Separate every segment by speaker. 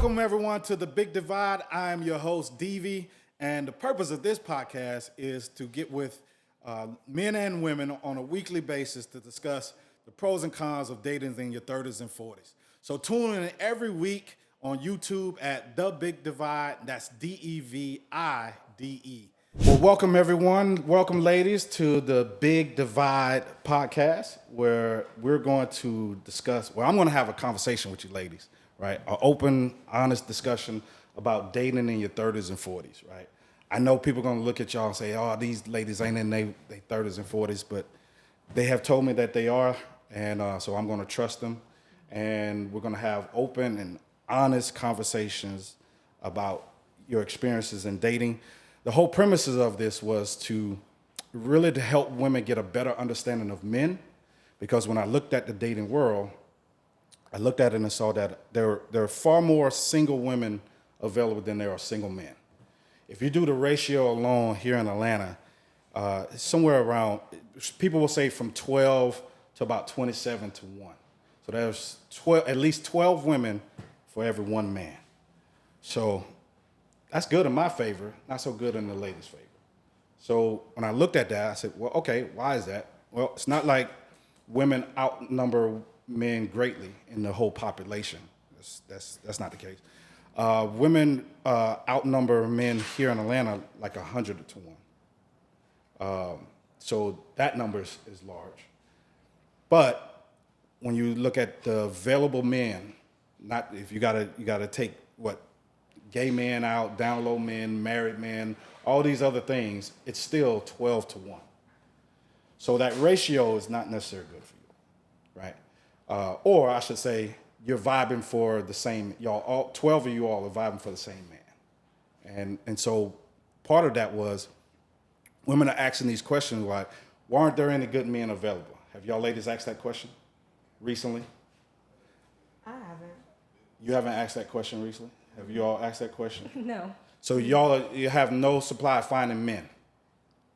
Speaker 1: Welcome, everyone, to the Big Divide. I am your host, DEVIdE, and the purpose of this podcast is to get with men and women on a weekly basis to discuss the pros and cons of dating in your 30s and 40s. So tune in every week on YouTube at The Big Divide. That's DEVIDE. Well, welcome, everyone. Welcome, ladies, to the Big Divide podcast, where we're going to discuss, I'm going to have a conversation with you ladies, right? An open, honest discussion about dating in your 30s and 40s, right? I know people are going to look at y'all and say, oh, these ladies ain't in their 30s and 40s, but they have told me that they are, and so I'm going to trust them, and we're going to have open and honest conversations about your experiences in dating. The whole premises of this was to help women get a better understanding of men, because when I looked at the dating world, I looked at it and saw that there are far more single women available than there are single men. If you do the ratio alone here in Atlanta, somewhere around, people will say from 12 to about 27 to 1. So there's at least 12 women for every one man. So that's good in my favor, not so good in the ladies' favor. So when I looked at that, I said, well, okay, why is that? Well, it's not like women outnumber men greatly in the whole population. That's not the case. Women outnumber men here in Atlanta like 100 to 1. So that number is large. But when you look at the available men, not if you gotta take gay men out, down low men, married men, all these other things, it's still 12 to 1. So that ratio is not necessarily good for you, right? Or I should say, you're vibing for the same, 12 of you all are vibing for the same man. And so part of that was women are asking these questions like, why aren't there any good men available? Have y'all ladies asked that question recently?
Speaker 2: I haven't.
Speaker 1: You haven't asked that question recently? Have you all asked that question?
Speaker 2: No.
Speaker 1: So you have no supply of finding men,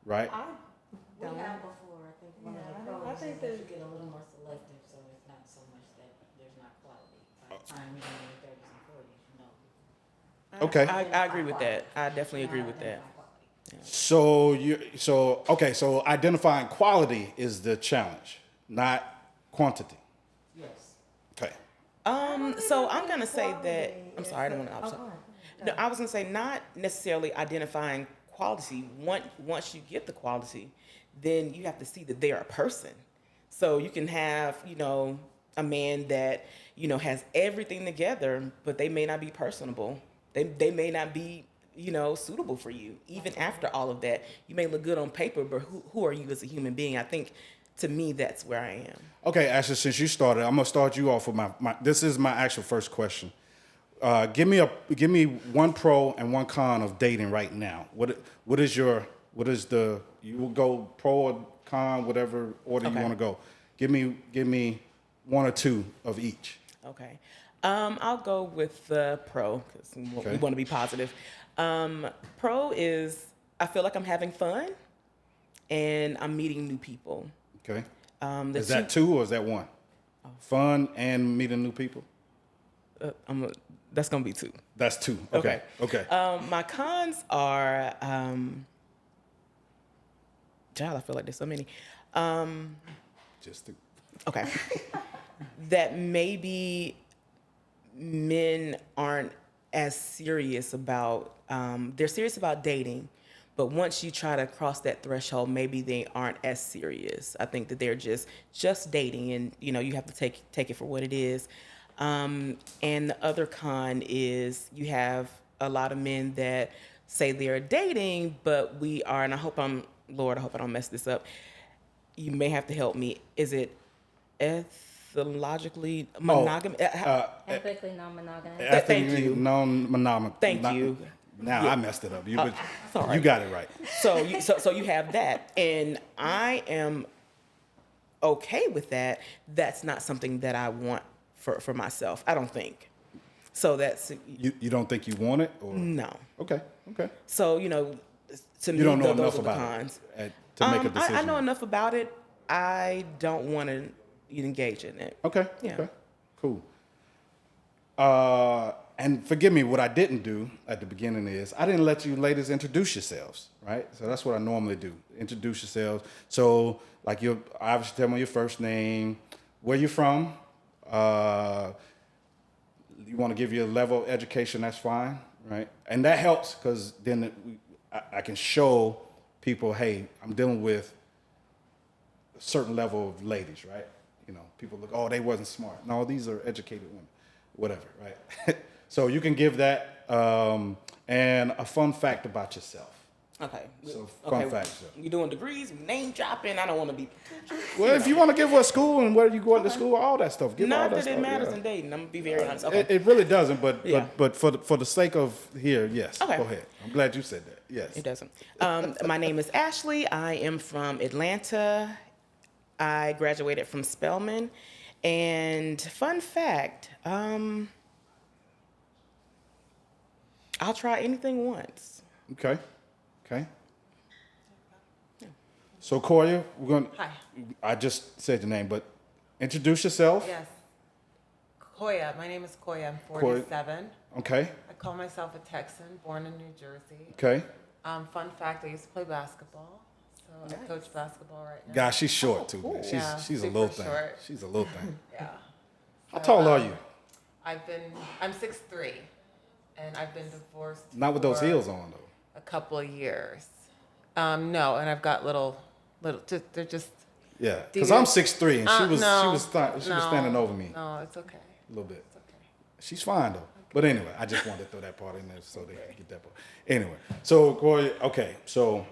Speaker 1: right?
Speaker 3: We have before. I think one of the pros
Speaker 2: I think
Speaker 3: is that you get a little more selective, so it's not so much that there's not quality. By the time you get in your 30s and 40s, you know.
Speaker 1: Okay.
Speaker 4: I agree with that. I definitely agree with that.
Speaker 1: So identifying quality is the challenge, not quantity.
Speaker 3: Yes.
Speaker 1: Okay.
Speaker 4: So I'm gonna say that. I'm sorry, I don't want to. No, I was gonna say not necessarily identifying quality. Once you get the quality, then you have to see that they're a person. So you can have, a man that, has everything together, but they may not be personable. They may not be, suitable for you. Even after all of that, you may look good on paper, but who are you as a human being? I think, to me, that's where I am.
Speaker 1: Okay, Ashley, since you started, I'm gonna start you off with this is my actual first question. Give me one pro and one con of dating right now. You will go pro or con, whatever order you want to go. Give me one or two of each.
Speaker 4: Okay. I'll go with the pro because we want to be positive. Pro is I feel like I'm having fun and I'm meeting new people.
Speaker 1: Okay. Is that two or is that one? Fun and meeting new people?
Speaker 4: That's going to be two.
Speaker 1: That's two. Okay.
Speaker 4: My cons are, I feel like there's so many.
Speaker 1: Just two.
Speaker 4: Okay. That maybe men aren't as serious about, they're serious about dating, but once you try to cross that threshold, maybe they aren't as serious. I think that they're just dating, and you have to take it for what it is. And the other con is you have a lot of men that say they're dating, but we are, and I hope I don't mess this up. You may have to help me. Is it ethologically monogamous?
Speaker 2: Ethically non-monogamous.
Speaker 4: Thank you.
Speaker 1: Non-monogamous.
Speaker 4: Thank you.
Speaker 1: Now I messed it up.
Speaker 4: Sorry.
Speaker 1: You got it right.
Speaker 4: So you have that, and I am okay with that. That's not something that I want for myself. I don't think. So that's
Speaker 1: you don't think you want it, or
Speaker 4: no.
Speaker 1: Okay.
Speaker 4: So to me,
Speaker 1: You don't know
Speaker 4: those
Speaker 1: enough
Speaker 4: are the
Speaker 1: about
Speaker 4: cons.
Speaker 1: it to make a decision.
Speaker 4: I know enough about it. I don't want to engage in it.
Speaker 1: Okay.
Speaker 4: Yeah.
Speaker 1: Okay. Cool. And forgive me, what I didn't do at the beginning is I didn't let you ladies introduce yourselves, right? So that's what I normally do. Introduce yourselves. So like you obviously tell me your first name, where you from. You want to give you a level of education, that's fine, right? And that helps because then I can show people, hey, I'm dealing with a certain level of ladies, right? You know, people look, oh, they wasn't smart. No, these are educated women, whatever, right? So you can give that and a fun fact about yourself.
Speaker 4: Okay.
Speaker 1: So fun fact. So.
Speaker 4: You doing degrees, name dropping. I don't want to be.
Speaker 1: Well, if you want to give what school and where you going to school, all that stuff. Give all
Speaker 4: Not
Speaker 1: that
Speaker 4: that
Speaker 1: stuff.
Speaker 4: it matters
Speaker 1: Yeah.
Speaker 4: in dating. I'm gonna be very honest. Okay.
Speaker 1: It really doesn't, but
Speaker 4: Yeah.
Speaker 1: but for the sake of here, yes.
Speaker 4: Okay.
Speaker 1: Go ahead. I'm glad you said that. Yes.
Speaker 4: It doesn't. My name is Ashley. I am from Atlanta. I graduated from Spelman. And fun fact, I'll try anything once.
Speaker 1: Okay. Okay. So Koya, we're going.
Speaker 5: Hi.
Speaker 1: I just said your name, but introduce yourself.
Speaker 5: Yes. Koya. My name is Koya. I'm
Speaker 1: Koya.
Speaker 5: 47.
Speaker 1: Okay.
Speaker 5: I call myself a Texan, born in New Jersey.
Speaker 1: Okay.
Speaker 5: Fun fact, I used to play basketball. So I coach basketball right now.
Speaker 1: Gosh, she's short too. Man.
Speaker 5: Yeah,
Speaker 1: She's a
Speaker 5: super
Speaker 1: little thing.
Speaker 5: short.
Speaker 1: She's a little thing.
Speaker 5: Yeah.
Speaker 1: How tall are you?
Speaker 5: I'm 6'3", and I've been divorced.
Speaker 1: Not with those
Speaker 5: for
Speaker 1: heels on though.
Speaker 5: A couple of years. No, and I've got little, they're just.
Speaker 1: Yeah,
Speaker 5: Do you-
Speaker 1: because I'm 6'3" and she was
Speaker 5: no,
Speaker 1: standing over me
Speaker 5: No, it's okay.
Speaker 1: a little bit.
Speaker 5: It's okay.
Speaker 1: She's fine though. But anyway, I just wanted to throw that part in there so they can get that part. Anyway, so Koya, okay, so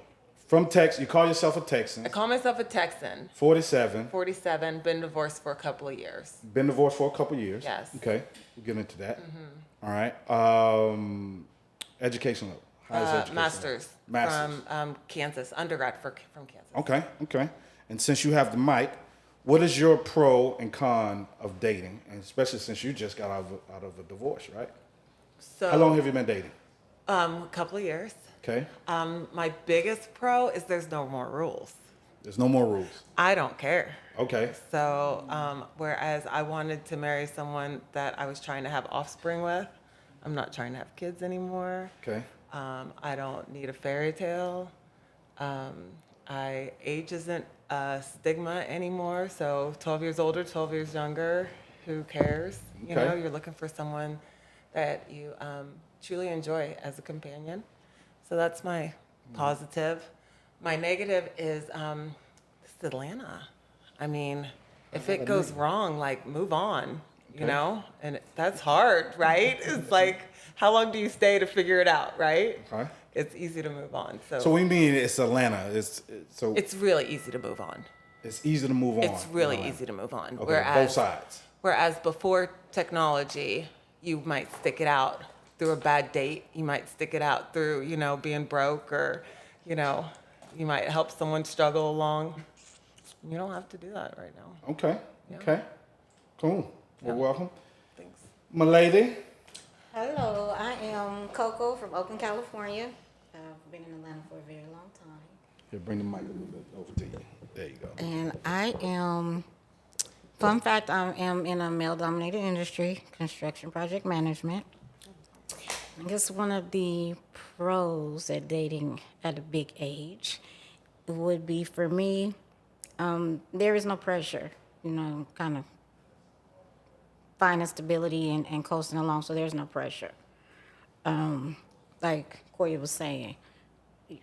Speaker 1: from Texas, you call yourself a Texan.
Speaker 5: I call myself a Texan.
Speaker 1: 47.
Speaker 5: 47, been divorced for a couple of years.
Speaker 1: Been divorced for a couple years.
Speaker 5: Yes.
Speaker 1: Okay, we'll get into that. All right. Education level. How's education level?
Speaker 5: Master's,
Speaker 1: Masters.
Speaker 5: from Kansas, undergrad from Kansas.
Speaker 1: Okay, okay. And since you have the mic, what is your pro and con of dating, and especially since you just got out of a divorce, right?
Speaker 5: So,
Speaker 1: How long have you been dating?
Speaker 5: a couple of years.
Speaker 1: Okay.
Speaker 5: My biggest pro is there's no more rules.
Speaker 1: There's no more rules.
Speaker 5: I don't care.
Speaker 1: Okay.
Speaker 5: So, whereas I wanted to marry someone that I was trying to have offspring with, I'm not trying to have kids anymore.
Speaker 1: Okay.
Speaker 5: I don't need a fairy tale. Age isn't a stigma anymore. So 12 years older, 12 years younger, who cares? You
Speaker 1: Okay.
Speaker 5: know, you're looking for someone that you truly enjoy as a companion. So that's my positive. My negative is this is Atlanta. I mean, if it goes wrong, like move on, you
Speaker 1: Okay.
Speaker 5: know? And that's hard, right? It's like, how long do you stay to figure it out, right?
Speaker 1: Okay.
Speaker 5: It's easy to move on.
Speaker 1: So we mean it's Atlanta. It's
Speaker 5: really easy to move on.
Speaker 1: it's easy to move on.
Speaker 5: It's really
Speaker 1: in Atlanta.
Speaker 5: easy to move on.
Speaker 1: Okay. Both sides.
Speaker 5: Whereas before technology, you might stick it out through a bad date. You might stick it out through, you know, being broke, or, you know, you might help someone struggle along. You don't have to do that right now.
Speaker 1: Okay.
Speaker 5: Yeah.
Speaker 1: Okay. Cool. Well, welcome,
Speaker 5: Thanks.
Speaker 1: my lady.
Speaker 2: Hello, I am Coco from Oakland, California. I've been in Atlanta for a very long time.
Speaker 1: Here, bring the mic a little bit over to you. There you go.
Speaker 2: And I am, fun fact, I am in a male-dominated industry, construction project management. I guess one of the pros at dating at a big age would be, for me, there is no pressure, you know, kind of finding stability and coasting along, so there's no pressure. Like Koya was saying,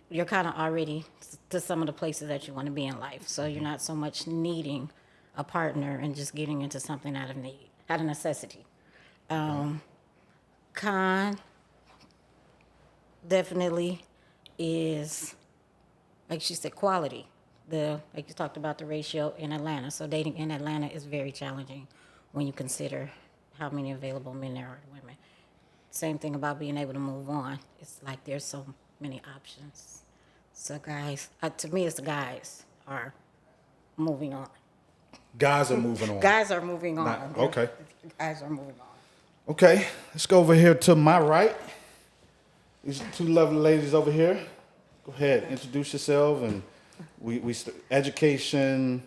Speaker 2: you're kind of already to some of the places that you want to be in life, so you're not so much needing a partner and just getting into something out of need, out of necessity. Con definitely is, like she said, quality. Like you talked about the ratio in Atlanta. So dating in Atlanta is very challenging when you consider how many available men there are to women. Same thing about being able to move on. It's like there's so many options. So guys, to me, it's the guys are moving on.
Speaker 1: Guys are moving on.
Speaker 2: Guys are moving on.
Speaker 1: Not- okay.
Speaker 2: Guys are moving on.
Speaker 1: Okay, let's go over here to my right. These two lovely ladies over here. Go ahead, introduce yourself, and education,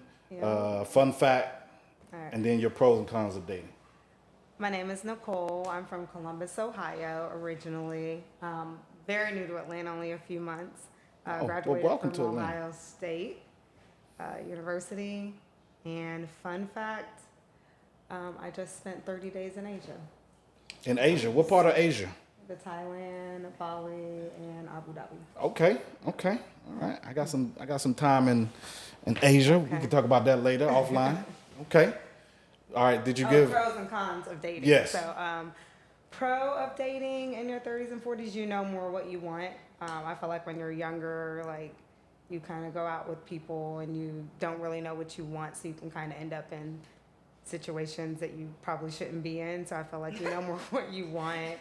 Speaker 1: fun fact,
Speaker 2: All right.
Speaker 1: and then your pros and cons of dating.
Speaker 6: My name is Nicole. I'm from Columbus, Ohio, originally. Very new to Atlanta, only a few months.
Speaker 1: Well,
Speaker 6: Graduated
Speaker 1: welcome
Speaker 6: from
Speaker 1: to Atlanta.
Speaker 6: Ohio State University. And fun fact, I just spent 30 days in Asia.
Speaker 1: In Asia, what part of Asia?
Speaker 6: The Thailand, Bali, and Abu Dhabi.
Speaker 1: Okay, okay, all right. I got some time in Asia. We can talk about that later offline. Okay, all right. Did you give?
Speaker 6: Pros and cons of dating.
Speaker 1: Yes.
Speaker 6: So, pro of dating in your 30s and 40s, you know more what you want. I feel like when you're younger, like you kind of go out with people and you don't really know what you want, so you can kind of end up in situations that you probably shouldn't be in. So I feel like you know more what you want.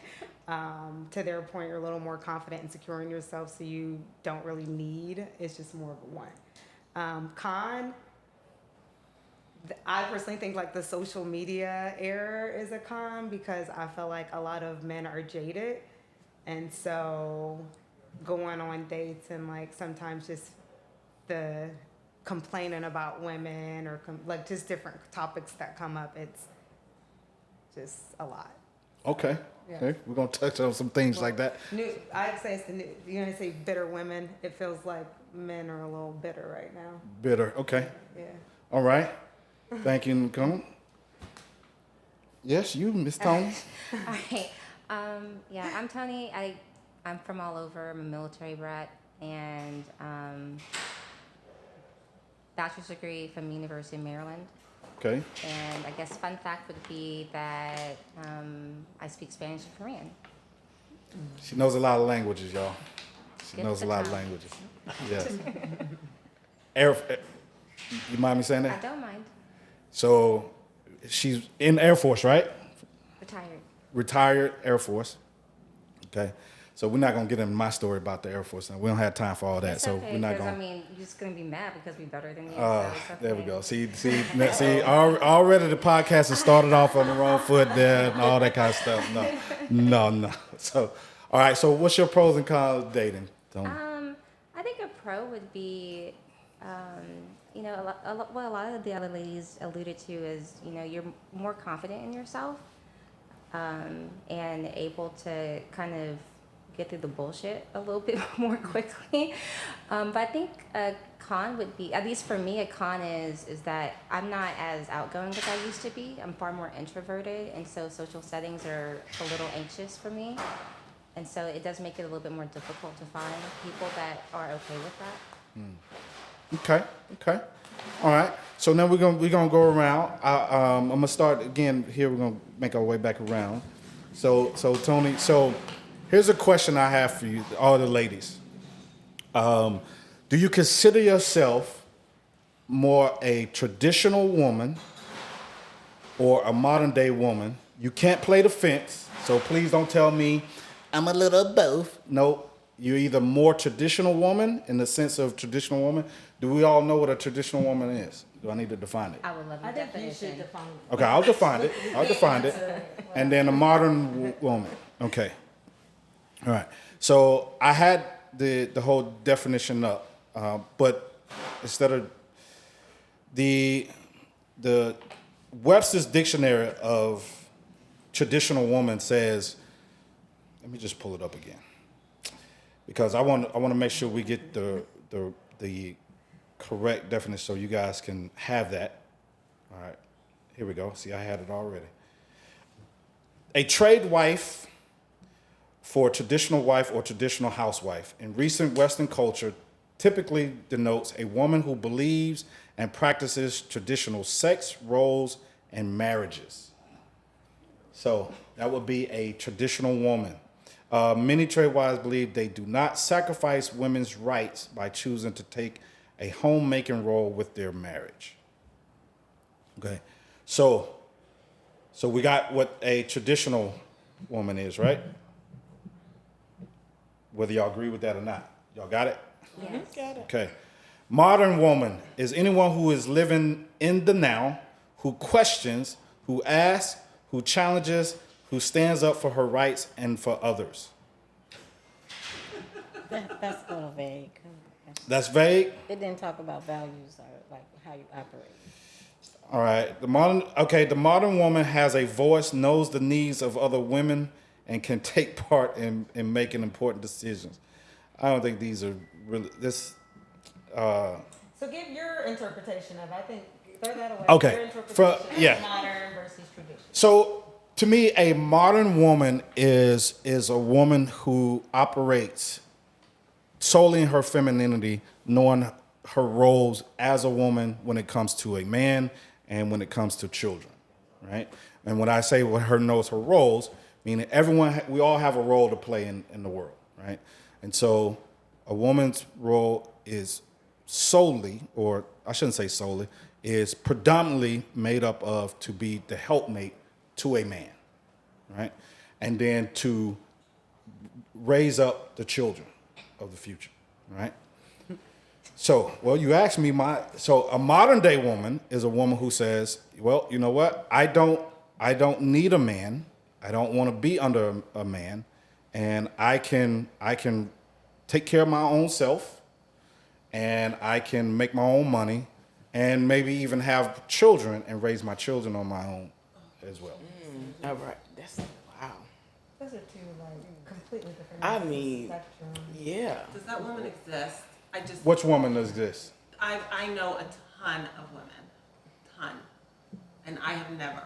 Speaker 6: To their point, you're a little more confident and secure in yourself, so you don't really need. It's just more of a want. Con. I personally think like the social media era is a con because I feel like a lot of men are jaded, and so going on dates and like sometimes just the complaining about women or like just different topics that come up, it's just a lot.
Speaker 1: Okay,
Speaker 6: Yeah.
Speaker 1: okay. We're gonna touch on some things like that.
Speaker 6: I'd say it's the new. You're gonna say bitter women. It feels like men are a little bitter right now.
Speaker 1: Bitter. Okay.
Speaker 6: Yeah.
Speaker 1: All right. Thank you, Nicole. Yes, you, Miss Tony.
Speaker 7: All right. Yeah, I'm Tony. I'm from all over. I'm a military brat and bachelor's degree from University of Maryland.
Speaker 1: Okay.
Speaker 7: And I guess fun fact would be that I speak Spanish and Korean.
Speaker 1: She knows a lot of languages, y'all. She
Speaker 7: Get
Speaker 1: knows a
Speaker 7: the
Speaker 1: lot of
Speaker 7: time.
Speaker 1: languages. Yes. You mind me saying
Speaker 7: I
Speaker 1: that?
Speaker 7: don't mind.
Speaker 1: So she's in the Air Force, right?
Speaker 7: Retired.
Speaker 1: Retired Air Force. Okay. So we're not gonna get into my story about the Air Force. Now we don't have time for all that.
Speaker 7: It's
Speaker 1: so
Speaker 7: okay,
Speaker 1: we're not
Speaker 7: 'cause,
Speaker 1: gonna.
Speaker 7: I mean, you're just gonna be mad because we're better than you. So it's okay.
Speaker 1: There we go. See. Already the podcast has started off on the wrong foot there and all that kind of stuff. No. So, all right. So, what's your pros and cons of dating?
Speaker 7: I think a pro would be, you know, what a lot of the other ladies alluded to is, you know, you're more confident in yourself and able to kind of get through the bullshit a little bit more quickly. But I think a con would be, at least for me, a con is that I'm not as outgoing as I used to be. I'm far more introverted, and so social settings are a little anxious for me. And so it does make it a little bit more difficult to find people that are okay with that.
Speaker 1: Okay. All right. So now we're gonna go around. I'm gonna start again here. We're gonna make our way back around. So Tony. So here's a question I have for you, all the ladies. Do you consider yourself more a traditional woman or a modern day woman? You can't play the fence, so please don't tell me I'm a little of both. No, you're either more traditional woman in the sense of traditional woman. Do we all know what a traditional woman is? Do I need to define it?
Speaker 7: I would love your
Speaker 3: I think you
Speaker 7: definition.
Speaker 3: should define it.
Speaker 1: Okay, I'll define it. And then a modern woman. Okay. All right. So I had the whole definition up, but instead of the Webster's Dictionary of traditional woman says, let me just pull it up again, because I want to make sure we get the correct definition so you guys can have that. All right. Here we go. See, I had it already. A trade wife for traditional wife or traditional housewife in recent Western culture typically denotes a woman who believes and practices traditional sex roles and marriages. So that would be a traditional woman. Many trade wives believe they do not sacrifice women's rights by choosing to take a homemaking role with their marriage. Okay, so we got what a traditional woman is, right? Whether y'all agree with that or not. Y'all got it?
Speaker 7: Yes.
Speaker 1: Okay. Modern woman is anyone who is living in the now, who questions, who asks, who challenges, who stands up for her rights and for others.
Speaker 2: That's a little vague.
Speaker 1: That's vague?
Speaker 2: It didn't talk about values or like how you operate.
Speaker 1: All right. The modern woman has a voice, knows the needs of other women, and can take part in making important decisions. I don't think these are really this.
Speaker 6: So give your interpretation of, I think, throw that away.
Speaker 1: Okay.
Speaker 6: Your interpretation of
Speaker 1: Yeah.
Speaker 6: modern versus traditional.
Speaker 1: So to me, a modern woman is a woman who operates solely in her femininity, knowing her roles as a woman when it comes to a man and when it comes to children, right? And when I say when her knows her roles, meaning we all have a role to play in the world, right? And so a woman's role is solely, or I shouldn't say solely, is predominantly made up of to be the helpmate to a man, right? And then to raise up the children of the future, right? So, well, you asked me so a modern day woman is a woman who says, well, you know what? I don't need a man. I don't want to be under a man, and I can take care of my own self, and I can make my own money, and maybe even have children and raise my children on my own as well.
Speaker 4: All right. That's wow.
Speaker 6: Those are two like completely different.
Speaker 4: I mean,
Speaker 6: spectrum.
Speaker 4: yeah.
Speaker 5: Does that woman exist?
Speaker 1: Which woman does this?
Speaker 5: I know a ton of women, ton, and I have never.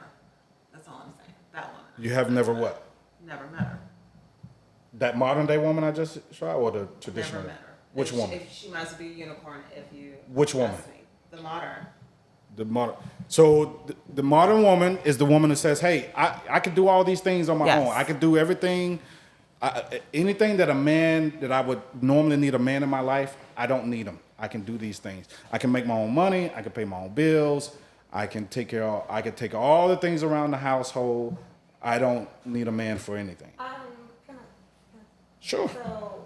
Speaker 5: That's all I'm saying. That woman.
Speaker 1: You have never what?
Speaker 5: Never met her.
Speaker 1: That modern day woman I just described, or the traditional?
Speaker 5: Never met her.
Speaker 1: Which
Speaker 5: If
Speaker 1: woman?
Speaker 5: She must be a unicorn. If you.
Speaker 1: Which woman?
Speaker 5: ask me. The modern.
Speaker 1: The modern. So the modern woman is the woman that says, "Hey, I can do all these things on my
Speaker 5: Yes.
Speaker 1: own. I can do everything, anything that I would normally need a man in my life. I don't need him. I can do these things. I can make my own money. I can pay my own bills. I can take all the things around the household. I don't need a man for anything."
Speaker 6: Can I-
Speaker 1: Sure.
Speaker 6: So,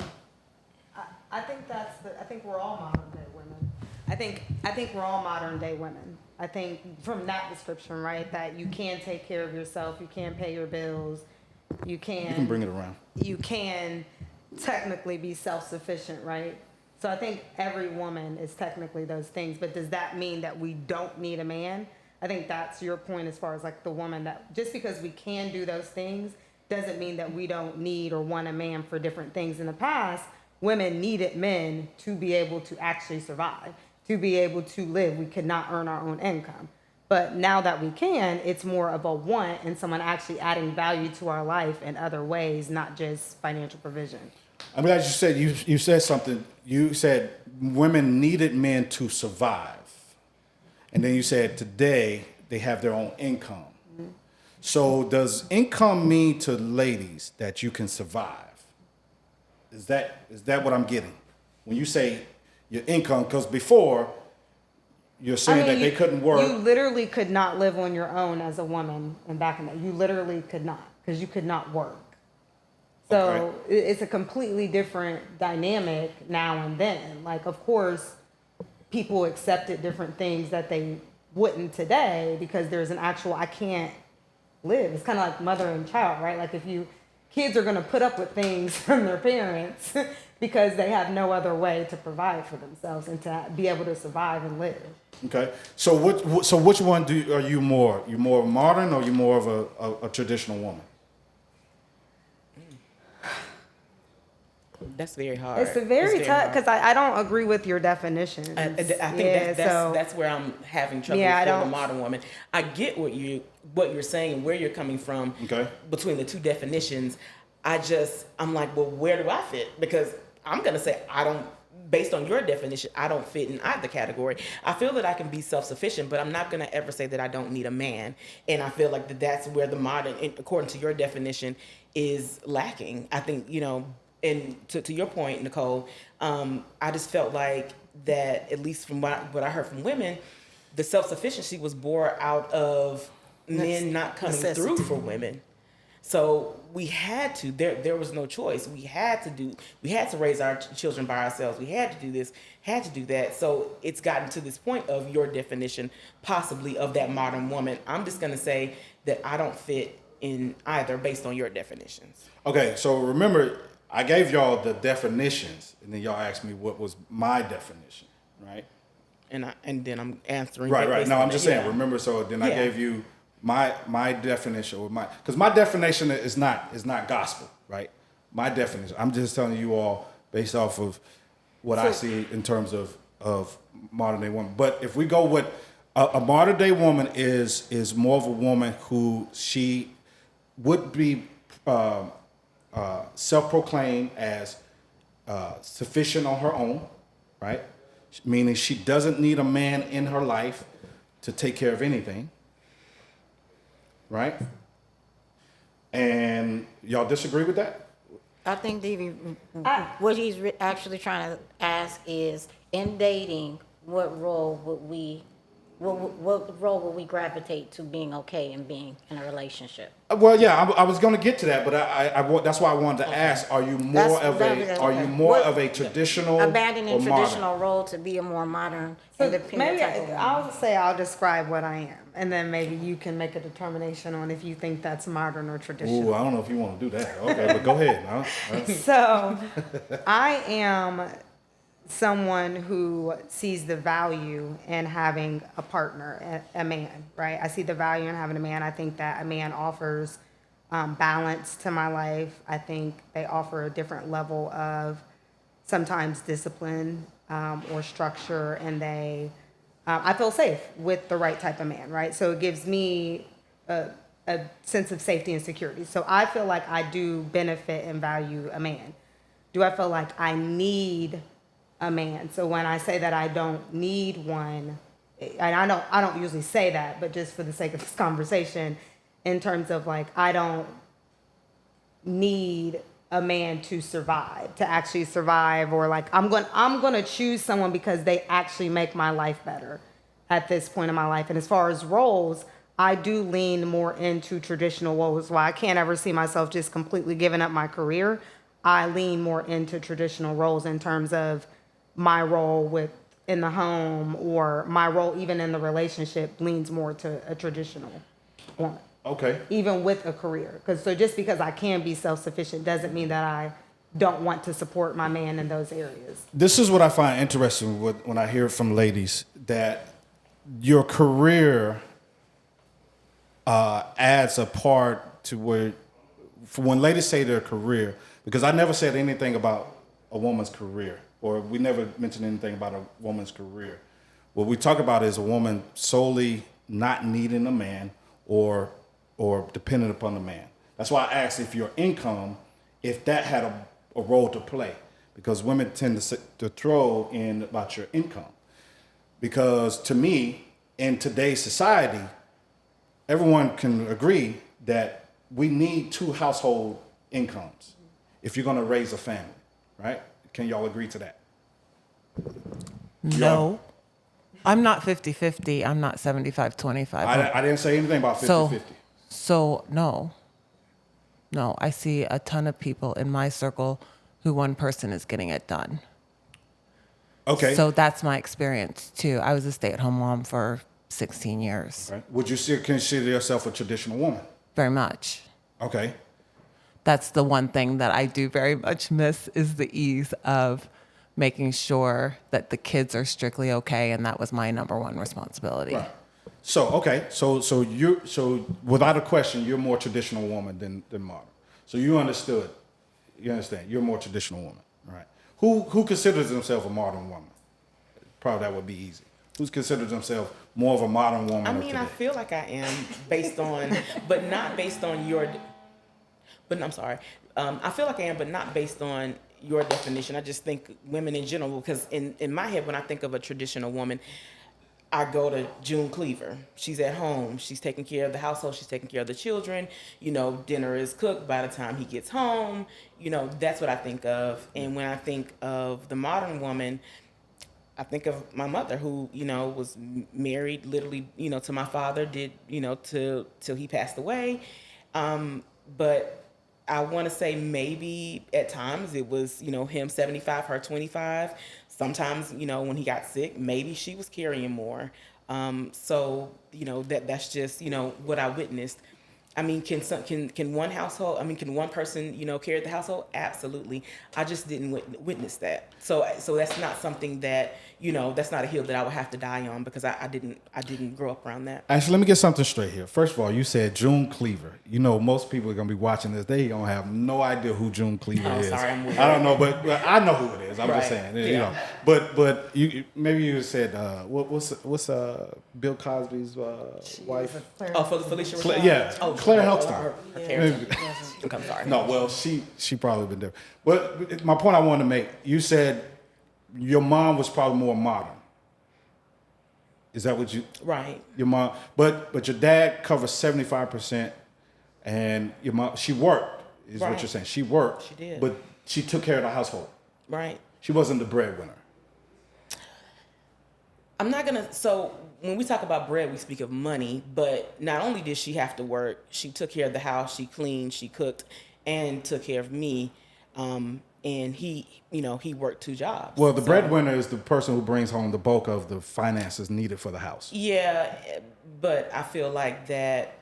Speaker 6: I think I think we're all modern day women. I think we're all modern day women. I think from that description, right, that you can take care of yourself, you can pay your bills, you can
Speaker 1: bring it around.
Speaker 6: You can technically be self-sufficient, right? So I think every woman is technically those things, but does that mean that we don't need a man? I think that's your point as far as like the woman that just because we can do those things doesn't mean that we don't need or want a man for different things. In the past, women needed men to be able to actually survive, to be able to live. We could not earn our own income. But now that we can, it's more of a want and someone actually adding value to our life in other ways, not just financial provision.
Speaker 1: I'm glad you said you said something. You said women needed men to survive, and then you said today they have their own income. Mm-hmm. So does income mean to ladies that you can survive? Is that what I'm getting when you say your income? Because before you're saying that they couldn't work.
Speaker 6: You literally could not live on your own as a woman, and back in that, you literally could not because you could not work. So
Speaker 1: Okay.
Speaker 6: it's a completely different dynamic now and then. Like, of course, people accepted different things that they wouldn't today because there's an actual, I can't live. It's kind of like mother and child, right? Like kids are going to put up with things from their parents because they have no other way to provide for themselves and to be able to survive and live.
Speaker 1: Okay. So which one are you more? You more modern or you more of a traditional woman?
Speaker 4: That's very hard.
Speaker 6: It's a very tough because I don't agree with your definitions.
Speaker 4: I think that's where I'm having trouble with the modern woman. I get what you're saying and where you're coming from.
Speaker 1: Okay.
Speaker 4: Between the two definitions, I'm like, well, where do I fit? Because I'm gonna say based on your definition, I don't fit in either category. I feel that I can be self-sufficient, but I'm not gonna ever say that I don't need a man. And I feel like that's where the modern, according to your definition, is lacking. I think And to your point, Nicole, I just felt like that, at least from what I heard from women, the self-sufficiency was born out of men not coming through for women. So we had to, there was no choice. We had to raise our children by ourselves. We had to do this, had to do that. So it's gotten to this point of your definition, possibly, of that modern woman. I'm just going to say that I don't fit in either based on your definitions.
Speaker 1: Okay, so remember, I gave y'all the definitions, and then y'all asked me what was my definition, right?
Speaker 4: and then I'm answering.
Speaker 1: Right, right.
Speaker 4: based
Speaker 1: No,
Speaker 4: on
Speaker 1: I'm
Speaker 4: that.
Speaker 1: just saying.
Speaker 4: Yeah.
Speaker 1: Remember, so then I
Speaker 4: Yeah.
Speaker 1: gave you my definition, or because my definition is not gospel, right? My definition. I'm just telling you all based off of what I see in terms of modern day woman. But if we go with a modern day woman is more of a woman who she would be self-proclaimed as sufficient on her own, right? Meaning she doesn't need a man in her life to take care of anything, right? And y'all disagree with that?
Speaker 2: I think what he's actually trying to ask is, in dating, what role would we gravitate to being okay and being in a relationship?
Speaker 1: Well, yeah, I was going to get to that, but that's why I wanted to ask: Are you more of a traditional
Speaker 2: Abandoning
Speaker 1: or
Speaker 2: traditional
Speaker 1: modern?
Speaker 2: role to be a more modern,
Speaker 6: So
Speaker 2: independent
Speaker 6: maybe
Speaker 2: type of woman?
Speaker 6: I'll describe what I am, and then maybe you can make a determination on if you think that's modern or traditional.
Speaker 1: Ooh, I don't know if you want to do that. Okay, but go ahead.
Speaker 6: So I am someone who sees the value in having a partner, a man, right? I see the value in having a man. I think that a man offers balance to my life. I think they offer a different level of sometimes discipline or structure, and I feel safe with the right type of man, right? So it gives me a sense of safety and security. So I feel like I do benefit and value a man. Do I feel like I need a man? So when I say that I don't need one, and I don't usually say that, but just for the sake of this conversation, in terms of like, I don't need a man to actually survive, or like I'm going to choose someone because they actually make my life better at this point in my life. And as far as roles, I do lean more into traditional roles. While I can't ever see myself just completely giving up my career, I lean more into traditional roles in terms of my role in the home, or my role even in the relationship leans more to a traditional woman.
Speaker 1: Okay.
Speaker 6: Even with a career. Just because I can be self-sufficient doesn't mean that I don't want to support my man in those areas.
Speaker 1: This is what I find interesting when I hear from ladies, that your career adds a part to where, for when ladies say their career, because I never said anything about a woman's career, or we never mentioned anything about a woman's career. What we talk about is a woman solely not needing a man or dependent upon a man. That's why I asked if your income, if that had a role to play, because women tend to throw in about your income. Because to me, in today's society, everyone can agree that we need 2 household incomes if you're going to raise a family, right? Can y'all agree to that?
Speaker 5: No. I'm not 50-50. I'm not 75-25.
Speaker 1: I didn't say anything about 50-50.
Speaker 5: So no, I see a ton of people in my circle who one person is getting it done.
Speaker 1: Okay.
Speaker 5: So that's my experience too. I was a stay-at-home mom for 16 years.
Speaker 1: Right. Would you still consider yourself a traditional woman?
Speaker 5: Very much.
Speaker 1: Okay.
Speaker 5: That's the one thing that I do very much miss, is the ease of making sure that the kids are strictly okay, and that was my number one responsibility.
Speaker 1: Right. So okay, so without a question, you're a more traditional woman than modern. So you understand. You're a more traditional woman, right? Who considers themselves a modern woman? Probably that would be easy. Who considers themselves more of a modern woman?
Speaker 4: I mean, I feel like I am based on, but not based on your. But I'm sorry. I feel like I am, but not based on your definition. I just think women in general, because in my head, when I think of a traditional woman, I go to June Cleaver. She's at home. She's taking care of the household. She's taking care of the children. Dinner is cooked by the time he gets home. That's what I think of. And when I think of the modern woman, I think of my mother, who, was married literally, to my father, did, till he passed away. But I want to say maybe at times it was, him 75, her 25. Sometimes, when he got sick, maybe she was carrying more. So, that's just, what I witnessed. I mean, can one household? I mean, can one person, carry the household? Absolutely. I just didn't witness that. So that's not something that that's not a hill that I would have to die on because I didn't grow up around that.
Speaker 1: Actually, let me get something straight here. First of all, you said June Cleaver. Most people are gonna be watching this. They don't have no idea who June Cleaver is.
Speaker 4: Sorry, I'm weird.
Speaker 1: I don't know, but I know who it is. I'm just
Speaker 4: Right.
Speaker 1: saying,
Speaker 4: Yeah.
Speaker 1: But maybe you said what's Bill Cosby's wife?
Speaker 4: Oh, for Felicia
Speaker 1: Claire,
Speaker 4: Rashad?
Speaker 1: yeah,
Speaker 4: Oh,
Speaker 1: Claire
Speaker 4: her
Speaker 1: Helgstein.
Speaker 4: character. I'm sorry.
Speaker 1: No, well, she probably been there. But my point I wanted to make, you said your mom was probably more modern. Is that what you?
Speaker 4: Right.
Speaker 1: Your mom, but your dad covers 75%, and your mom, she worked. Is what
Speaker 4: Right.
Speaker 1: you're saying? She worked.
Speaker 4: She did.
Speaker 1: But she took care of the household.
Speaker 4: Right.
Speaker 1: She wasn't the breadwinner.
Speaker 4: I'm not gonna. So when we talk about bread, we speak of money. But not only did she have to work, she took care of the house, she cleaned, she cooked, and took care of me. And he worked 2 jobs.
Speaker 1: Well, the
Speaker 4: So-
Speaker 1: breadwinner is the person who brings home the bulk of the finances needed for the house.
Speaker 4: Yeah, but I feel like that,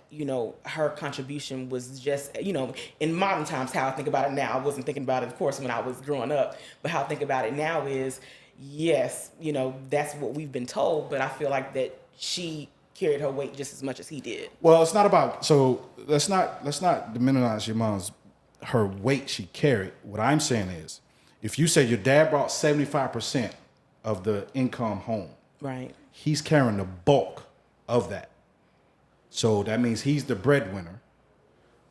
Speaker 4: her contribution was just, in modern times, how I think about it now. I wasn't thinking about it, of course, when I was growing up, but how I think about it now is, yes, that's what we've been told, but I feel like that she carried her weight just as much as he did.
Speaker 1: Well, it's not about. So let's not demonize your mom's her weight she carried. What I'm saying is, if you say your dad brought 75% of the income home,
Speaker 4: Right.
Speaker 1: he's carrying the bulk of that. So that means he's the breadwinner.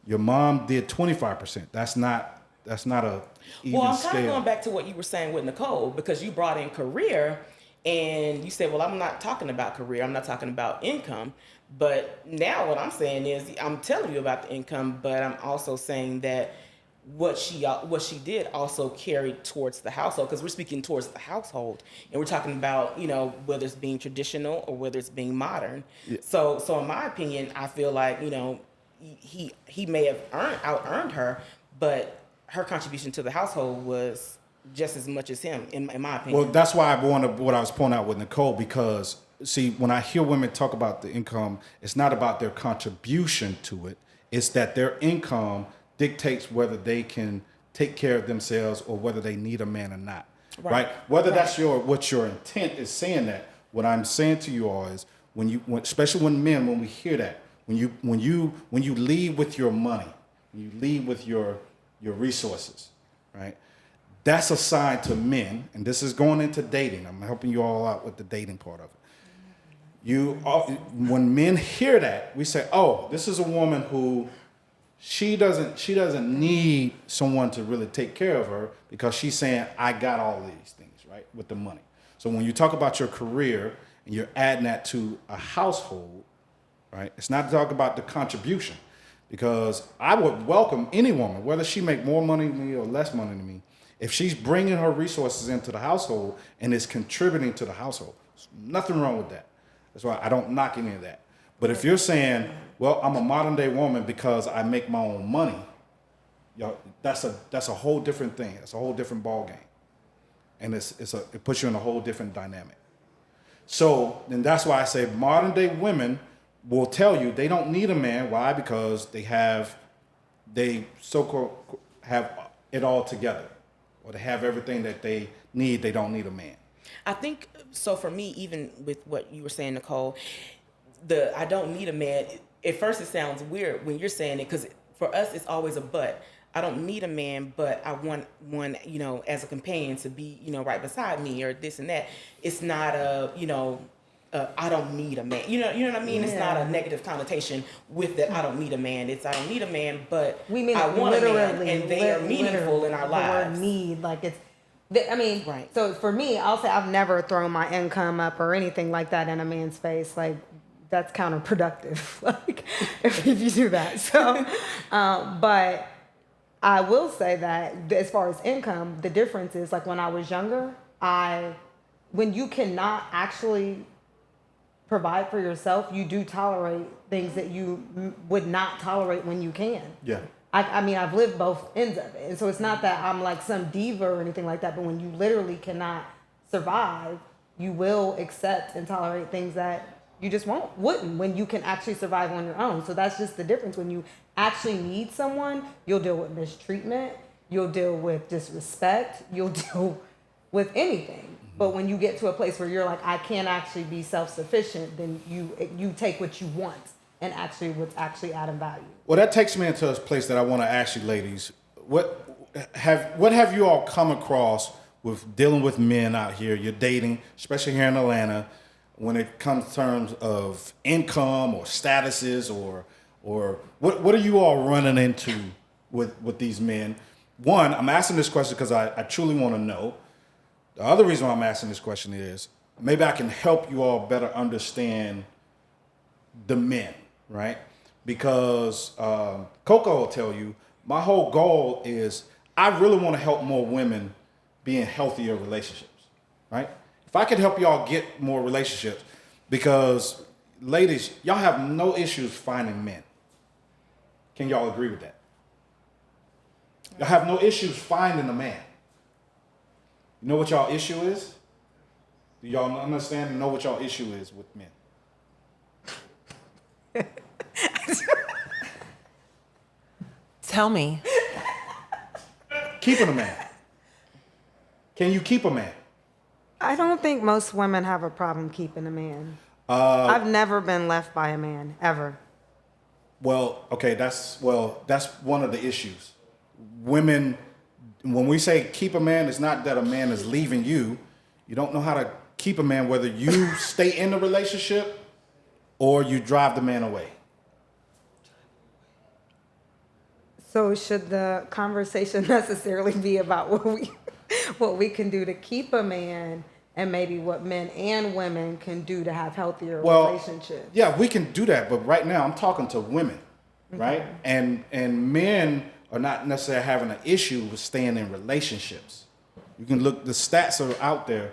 Speaker 1: Your mom did 25%. That's not a even
Speaker 4: Well, I'm kind of
Speaker 1: scale.
Speaker 4: going back to what you were saying with Nicole, because you brought in career and you said, well, I'm not talking about career. I'm not talking about income. But now what I'm saying is I'm telling you about the income, but I'm also saying that what she did also carried towards the household, because we're speaking towards the household and we're talking about, whether it's being traditional or whether it's being modern.
Speaker 1: Yeah.
Speaker 4: So in my opinion, I feel like, he may have out-earned her, but her contribution to the household was just as much as him, in my opinion.
Speaker 1: Well, that's why what I was pointing out with Nicole, because see, when I hear women talk about the income, it's not about their contribution to it. It's that their income dictates whether they can take care of themselves or whether they need a man or not. Right? Whether that's what your intent is saying that. What I'm saying to you all is especially when we hear that, when you lead with your money, when you lead with your resources, right? That's a sign to men, and this is going into dating. I'm helping you all out with the dating part of it. When men hear that, we say, "Oh, this is a woman who she doesn't need someone to really take care of her because she's saying I got all these things, right, with the money." So when you talk about your career and you're adding that to a household, right? It's not talking about the contribution, because I would welcome any woman, whether she make more money than me or less money than me, if she's bringing her resources into the household and is contributing to the household. There's nothing wrong with that. That's why I don't knock any of that. But if you're saying, well, I'm a modern day woman because I make my own money, that's a whole different thing. It's a whole different ball game, and it puts you in a whole different dynamic. So then that's why I say modern day women will tell you they don't need a man. Why? Because they so-called have it all together, or they have everything that they need. They don't need a man.
Speaker 4: I think so. For me, even with what you were saying, Nicole, I don't need a man. At first, it sounds weird when you're saying it, because for us, it's always a but. I don't need a man, but I want one, as a companion to be, right beside me, or this and that. It's not I don't need a man. You know what I mean? It's not a negative connotation with that. I don't need a man. It's I don't need a man, but
Speaker 6: We mean
Speaker 4: I want a man,
Speaker 6: literally,
Speaker 4: and they are meaningful in our lives.
Speaker 6: The word need, like it's. I mean,
Speaker 4: Right.
Speaker 6: So for me, I'll say I've never thrown my income up or anything like that in a man's face. Like that's counterproductive. Like if you do that. So, but I will say that as far as income, the difference is like when I was younger, when you cannot actually provide for yourself, you do tolerate things that you would not tolerate when you can.
Speaker 1: Yeah.
Speaker 6: I mean, I've lived both ends of it. And so it's not that I'm like some diva or anything like that, but when you literally cannot survive, you will accept and tolerate things that You just wouldn't when you can actually survive on your own. So that's just the difference. When you actually need someone, you'll deal with mistreatment, you'll deal with disrespect, you'll deal with anything. But when you get to a place where you're like, I can't actually be self-sufficient, then you take what you want and actually what's actually adding value.
Speaker 1: Well, that takes me into a place that I want to ask you, ladies. What have you all come across with dealing with men out here? You're dating, especially here in Atlanta, when it comes to terms of income or statuses or what are you all running into with these men? One, I'm asking this question because I truly want to know. The other reason why I'm asking this question is maybe I can help you all better understand the men, right? Because Coco will tell you, my whole goal is I really want to help more women be in healthier relationships, right? If I could help y'all get more relationships, because ladies, y'all have no issues finding men. Can y'all agree with that? Y'all have no issues finding a man. You know what y'all issue is? Do y'all understand and know what y'all issue is with men?
Speaker 5: Tell me.
Speaker 1: Keeping a man. Can you keep a man?
Speaker 6: I don't think most women have a problem keeping a man. I've never been left by a man, ever.
Speaker 1: Well, okay, that's one of the issues. Women, when we say keep a man, it's not that a man is leaving you. You don't know how to keep a man, whether you stay in the relationship or you drive the man away.
Speaker 6: So should the conversation necessarily be about what we can do to keep a man, and maybe what men and women can do to have healthier relationships?
Speaker 1: Yeah, we can do that, but right now I'm talking to women, right? And men are not necessarily having an issue with staying in relationships. You can look, the stats are out there.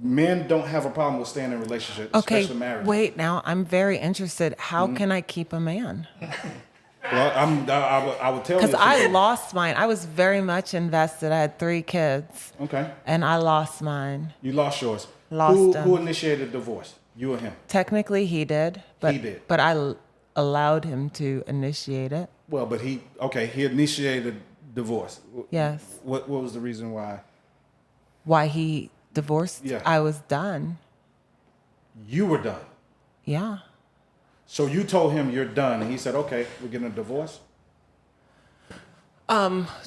Speaker 1: Men don't have a problem with staying in relationships,
Speaker 5: Okay,
Speaker 1: especially marriage.
Speaker 5: wait now. I'm very interested. How can I keep a man?
Speaker 1: Well, I would tell you.
Speaker 5: Because I lost mine. I was very much invested. I had 3 kids.
Speaker 1: Okay.
Speaker 5: And I lost mine.
Speaker 1: You lost yours.
Speaker 5: Lost him.
Speaker 1: Who initiated divorce? You or him?
Speaker 5: Technically, he did. But,
Speaker 1: He did.
Speaker 5: But I allowed him to initiate it.
Speaker 1: Well, but he initiated divorce.
Speaker 5: Yes.
Speaker 1: What was the reason why?
Speaker 5: Why he divorced?
Speaker 1: Yeah.
Speaker 5: I was done.
Speaker 1: You were done.
Speaker 5: Yeah.
Speaker 1: So you told him you're done, and he said, okay, we're getting a divorce?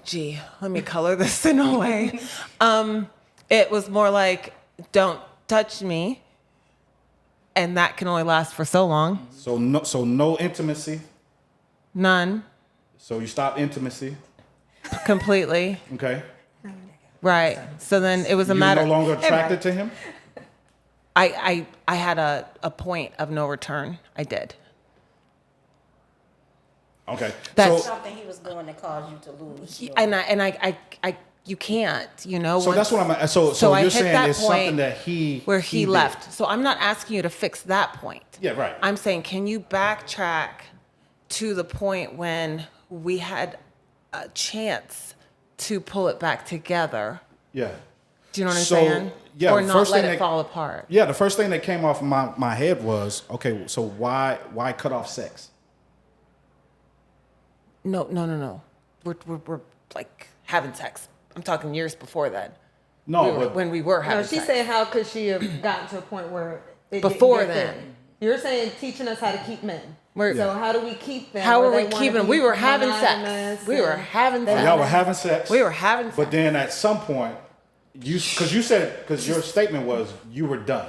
Speaker 5: Gee, let me color this in a way. It was more like, don't touch me. And that can only last for so long.
Speaker 1: So no intimacy?
Speaker 5: None.
Speaker 1: So you stopped intimacy?
Speaker 5: Completely.
Speaker 1: Okay.
Speaker 5: Right. So then it was a
Speaker 1: You
Speaker 5: matter.
Speaker 1: no longer attracted to him?
Speaker 5: I had a point of no return. I did.
Speaker 1: Okay.
Speaker 5: That's-
Speaker 2: Something he was doing that caused you to lose. your-
Speaker 5: And I you can't, you know.
Speaker 1: So that's what I'm. So
Speaker 5: I
Speaker 1: you're
Speaker 5: hit
Speaker 1: saying
Speaker 5: that
Speaker 1: it's
Speaker 5: point
Speaker 1: something that he
Speaker 5: where he
Speaker 1: did.
Speaker 5: left. So I'm not asking you to fix that point.
Speaker 1: Yeah, right.
Speaker 5: I'm saying, can you backtrack to the point when we had a chance to pull it back together?
Speaker 1: Yeah.
Speaker 5: Do you know what I'm
Speaker 1: So,
Speaker 5: saying?
Speaker 1: yeah,
Speaker 5: Or
Speaker 1: the
Speaker 5: not
Speaker 1: first
Speaker 5: let
Speaker 1: thing
Speaker 5: it
Speaker 1: that-
Speaker 5: fall apart.
Speaker 1: Yeah, the first thing that came off my head was, okay, so why cut off sex?
Speaker 5: No. We're like having sex. I'm talking years before that.
Speaker 1: No,
Speaker 5: When we were having
Speaker 6: No, she's
Speaker 5: sex.
Speaker 6: saying how could she have gotten to a point where it
Speaker 5: Before
Speaker 6: didn't get
Speaker 5: then.
Speaker 6: there? You're saying teaching us how to keep men.
Speaker 5: We're-
Speaker 6: So how do we keep them?
Speaker 5: How
Speaker 6: where
Speaker 5: are we
Speaker 6: they wanna
Speaker 5: keeping them?
Speaker 6: be
Speaker 5: We were having
Speaker 6: monogamous
Speaker 5: sex. We were
Speaker 6: and-
Speaker 5: having
Speaker 6: they
Speaker 5: sex.
Speaker 1: y'all were having sex.
Speaker 5: We were having sex.
Speaker 1: But then at some point, because your statement was you were done.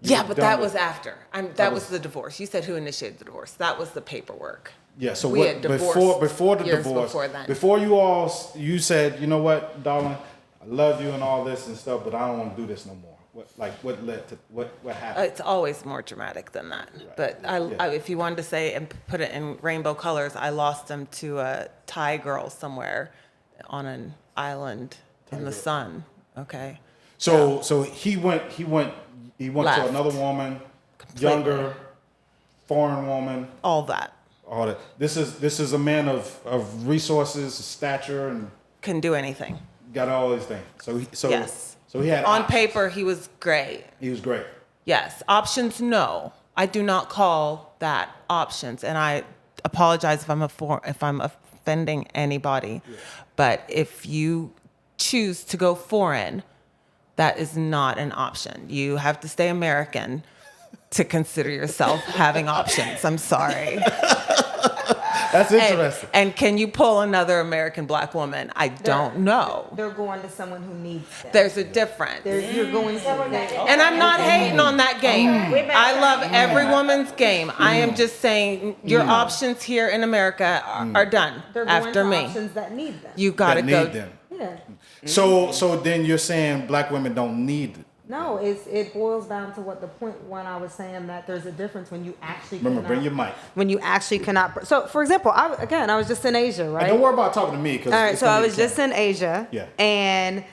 Speaker 1: You
Speaker 5: Yeah,
Speaker 1: were
Speaker 5: but
Speaker 1: done
Speaker 5: that
Speaker 1: with-
Speaker 5: was after. That was the divorce. You said who initiated the divorce. That was the paperwork.
Speaker 1: Yeah. So
Speaker 5: we
Speaker 1: what
Speaker 5: had divorced
Speaker 1: before the
Speaker 5: years
Speaker 1: divorce?
Speaker 5: before then.
Speaker 1: Before you said, you know what, darling, I love you and all this and stuff, but I don't want to do this no more. What led to what happened?
Speaker 5: It's always more dramatic than that. But
Speaker 1: Yeah.
Speaker 5: if you wanted to say and put it in rainbow colors, I lost him to a Thai girl somewhere on an island in the sun. Okay.
Speaker 1: So he went to
Speaker 5: Left.
Speaker 1: another woman,
Speaker 5: Completely.
Speaker 1: younger, foreign woman.
Speaker 5: All that.
Speaker 1: All that. This is a man of resources, stature, and
Speaker 5: Couldn't do anything.
Speaker 1: got all these things. So
Speaker 5: Yes.
Speaker 1: So he had
Speaker 5: On
Speaker 1: options.
Speaker 5: paper, he was great.
Speaker 1: He was great.
Speaker 5: Yes. Options, no. I do not call that options, and I apologize if I'm offending anybody. Yeah. But if you choose to go foreign, that is not an option. You have to stay American to consider yourself having options. I'm sorry.
Speaker 1: That's interesting.
Speaker 5: And can you pull another American black woman? I don't know.
Speaker 6: They're going to someone who needs them.
Speaker 5: There's a difference.
Speaker 6: You're going to.
Speaker 5: And I'm not hating on that game. I love every woman's game. I am just saying your options here in America are done
Speaker 6: They're going
Speaker 5: after
Speaker 6: to
Speaker 5: me.
Speaker 6: options that need them.
Speaker 5: You got to go.
Speaker 1: Need them.
Speaker 6: Yeah.
Speaker 1: So then you're saying black women don't need it.
Speaker 6: No, it boils down to what the point when I was saying that there's a difference when you actually
Speaker 1: Remember, bring your mic.
Speaker 6: when you actually cannot. So, for example, I was just in Asia, right?
Speaker 1: And don't worry about talking to me.
Speaker 6: All right, so I was just in Asia,
Speaker 1: Yeah.
Speaker 6: and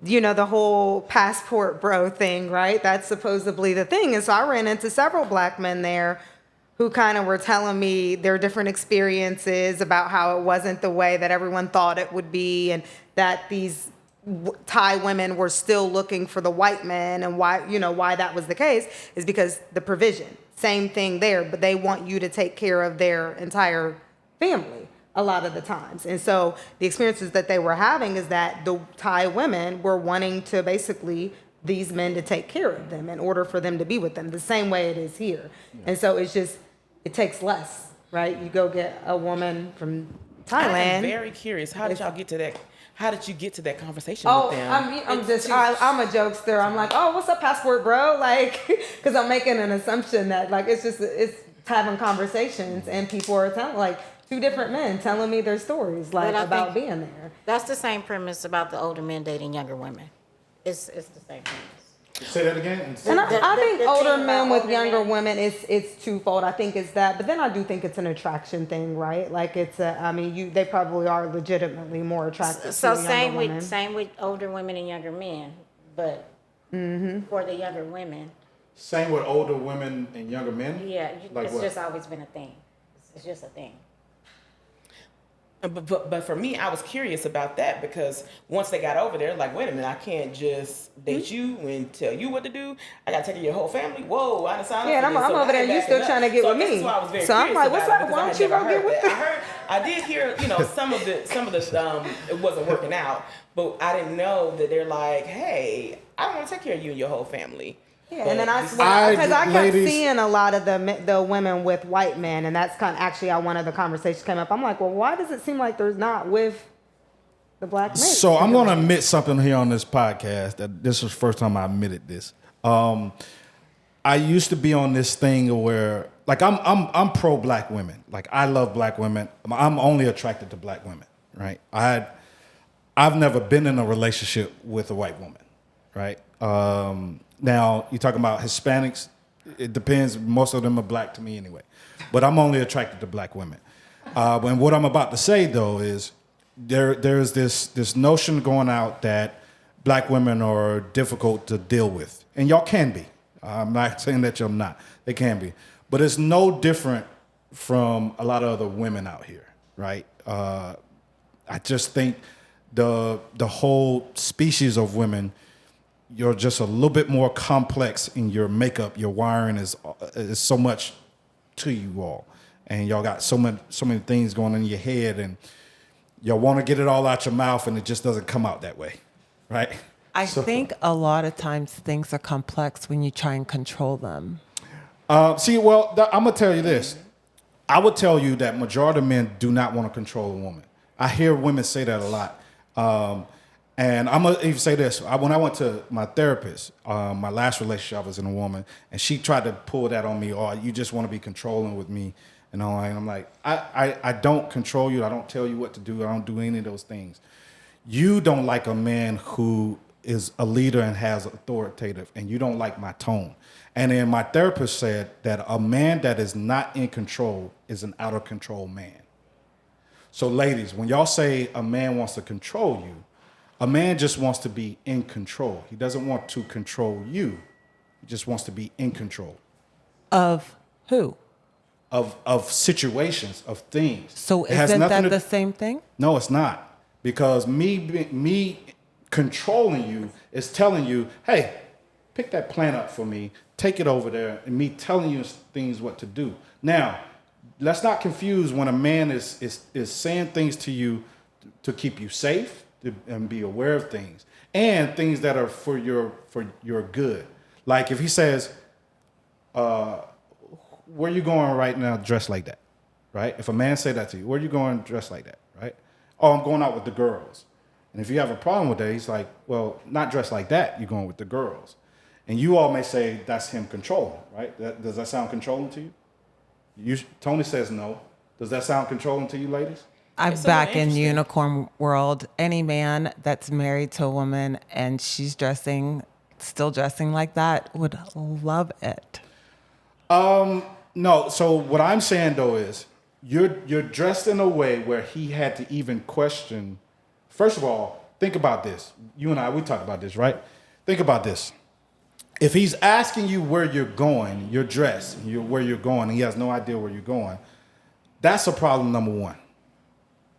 Speaker 6: the whole passport bro thing, right? That's supposedly the thing, and so I ran into several black men there who kind of were telling me their different experiences about how it wasn't the way that everyone thought it would be, and that these Thai women were still looking for the white men, and why that was the case is because the provision. Same thing there, but they want you to take care of their entire family a lot of the times. And so the experiences that they were having is that the Thai women were wanting to basically these men to take care of them in order for them to be with them, the same way it is here. Yeah. And so it takes less, right? You go get a woman from Thailand.
Speaker 4: I'm very curious. How did y'all get to that? How did you get to that conversation with them?
Speaker 6: I'm a jokester. I'm like, oh, what's up, passport bro? Like, because I'm making an assumption that like it's having conversations and people are telling like two different men telling me their stories like about being there.
Speaker 2: That's the same premise about the older men dating younger women. It's the same premise.
Speaker 1: Say that again.
Speaker 6: And I think older men with younger women, it's twofold. I think it's that, but then I do think it's an attraction thing, right? Like they probably are legitimately more attractive.
Speaker 2: So
Speaker 6: to younger women.
Speaker 2: same with older women and younger men, but for the younger women.
Speaker 1: Same with older women and younger men?
Speaker 2: Yeah,
Speaker 1: like
Speaker 2: it's
Speaker 1: what?
Speaker 2: just always been a thing. It's just a thing.
Speaker 4: But for me, I was curious about that because once they got over there, like, wait a minute, I can't just date you and tell you what to do. I got to take care of your whole family. Whoa, I done signed up for
Speaker 6: and I'm
Speaker 4: this,
Speaker 6: over there and you still trying to get with me.
Speaker 4: Why I was very
Speaker 6: so I'm like, what's
Speaker 4: about
Speaker 6: up?
Speaker 4: it
Speaker 6: Why
Speaker 4: because
Speaker 6: don't you
Speaker 4: I had
Speaker 6: go
Speaker 4: never
Speaker 6: get with
Speaker 4: heard
Speaker 6: them?
Speaker 4: that. I did hear, some of the it wasn't working out, but I didn't know that they're like, hey, I don't want to take care of you and your whole family.
Speaker 6: Yeah, and then because I kept seeing a lot of the women with white men, and that's kind of actually how one of the conversations came up. I'm like, well, why does it seem like there's not with the black men?
Speaker 1: So I'm going to admit something here on this podcast that this was the first time I admitted this. I used to be on this thing where, like, I'm pro black women. Like, I love black women. I'm only attracted to black women, right? I've never been in a relationship with a white woman, right? Now, you're talking about Hispanics. It depends. Most of them are black to me anyway. But I'm only attracted to black women. And what I'm about to say, though, is there's this notion going out that black women are difficult to deal with. And y'all can be. I'm not saying that you're not. They can be. But it's no different from a lot of other women out here, right? I just think the whole species of women, you're just a little bit more complex in your makeup. Your wiring is so much to you all, and y'all got so many things going on in your head, and y'all want to get it all out your mouth, and it just doesn't come out that way, right?
Speaker 5: I think a lot of times things are complex when you try and control them.
Speaker 1: I'm gonna tell you this. I would tell you that majority of men do not want to control a woman. I hear women say that a lot. And I'm going to even say this. When I went to my therapist, my last relationship, I was in a woman, and she tried to pull that on me. Oh, you just want to be controlling with me. And all. And I'm like, I don't control you. I don't tell you what to do. I don't do any of those things. You don't like a man who is a leader and has authoritative, and you don't like my tone. And then my therapist said that a man that is not in control is an out of control man. So ladies, when y'all say a man wants to control you, a man just wants to be in control. He doesn't want to control you. He just wants to be in control.
Speaker 5: Of who?
Speaker 1: Of situations, of things.
Speaker 5: So isn't that the same thing?
Speaker 1: No, it's not. Because me controlling you is telling you, hey, pick that plant up for me, take it over there, and me telling you things what to do. Now, let's not confuse when a man is saying things to you to keep you safe and be aware of things, and things that are for your good. Like if he says, where you going right now dressed like that, right? If a man say that to you, where you going dressed like that, right? Oh, I'm going out with the girls. And if you have a problem with that, he's like, well, not dressed like that, you're going with the girls. And you all may say that's him controlling, right? Does that sound controlling to you? Tony says no. Does that sound controlling to you, ladies?
Speaker 5: I'm
Speaker 4: It's
Speaker 5: back
Speaker 4: somewhat
Speaker 5: in
Speaker 4: interesting.
Speaker 5: unicorn world. Any man that's married to a woman and she's still dressing like that would love it.
Speaker 1: No. So what I'm saying though is you're dressed in a way where he had to even question. First of all, think about this. You and I, we talked about this, right? Think about this. If he's asking you where you're going, you're dressed, where you're going, and he has no idea where you're going, that's a problem number one.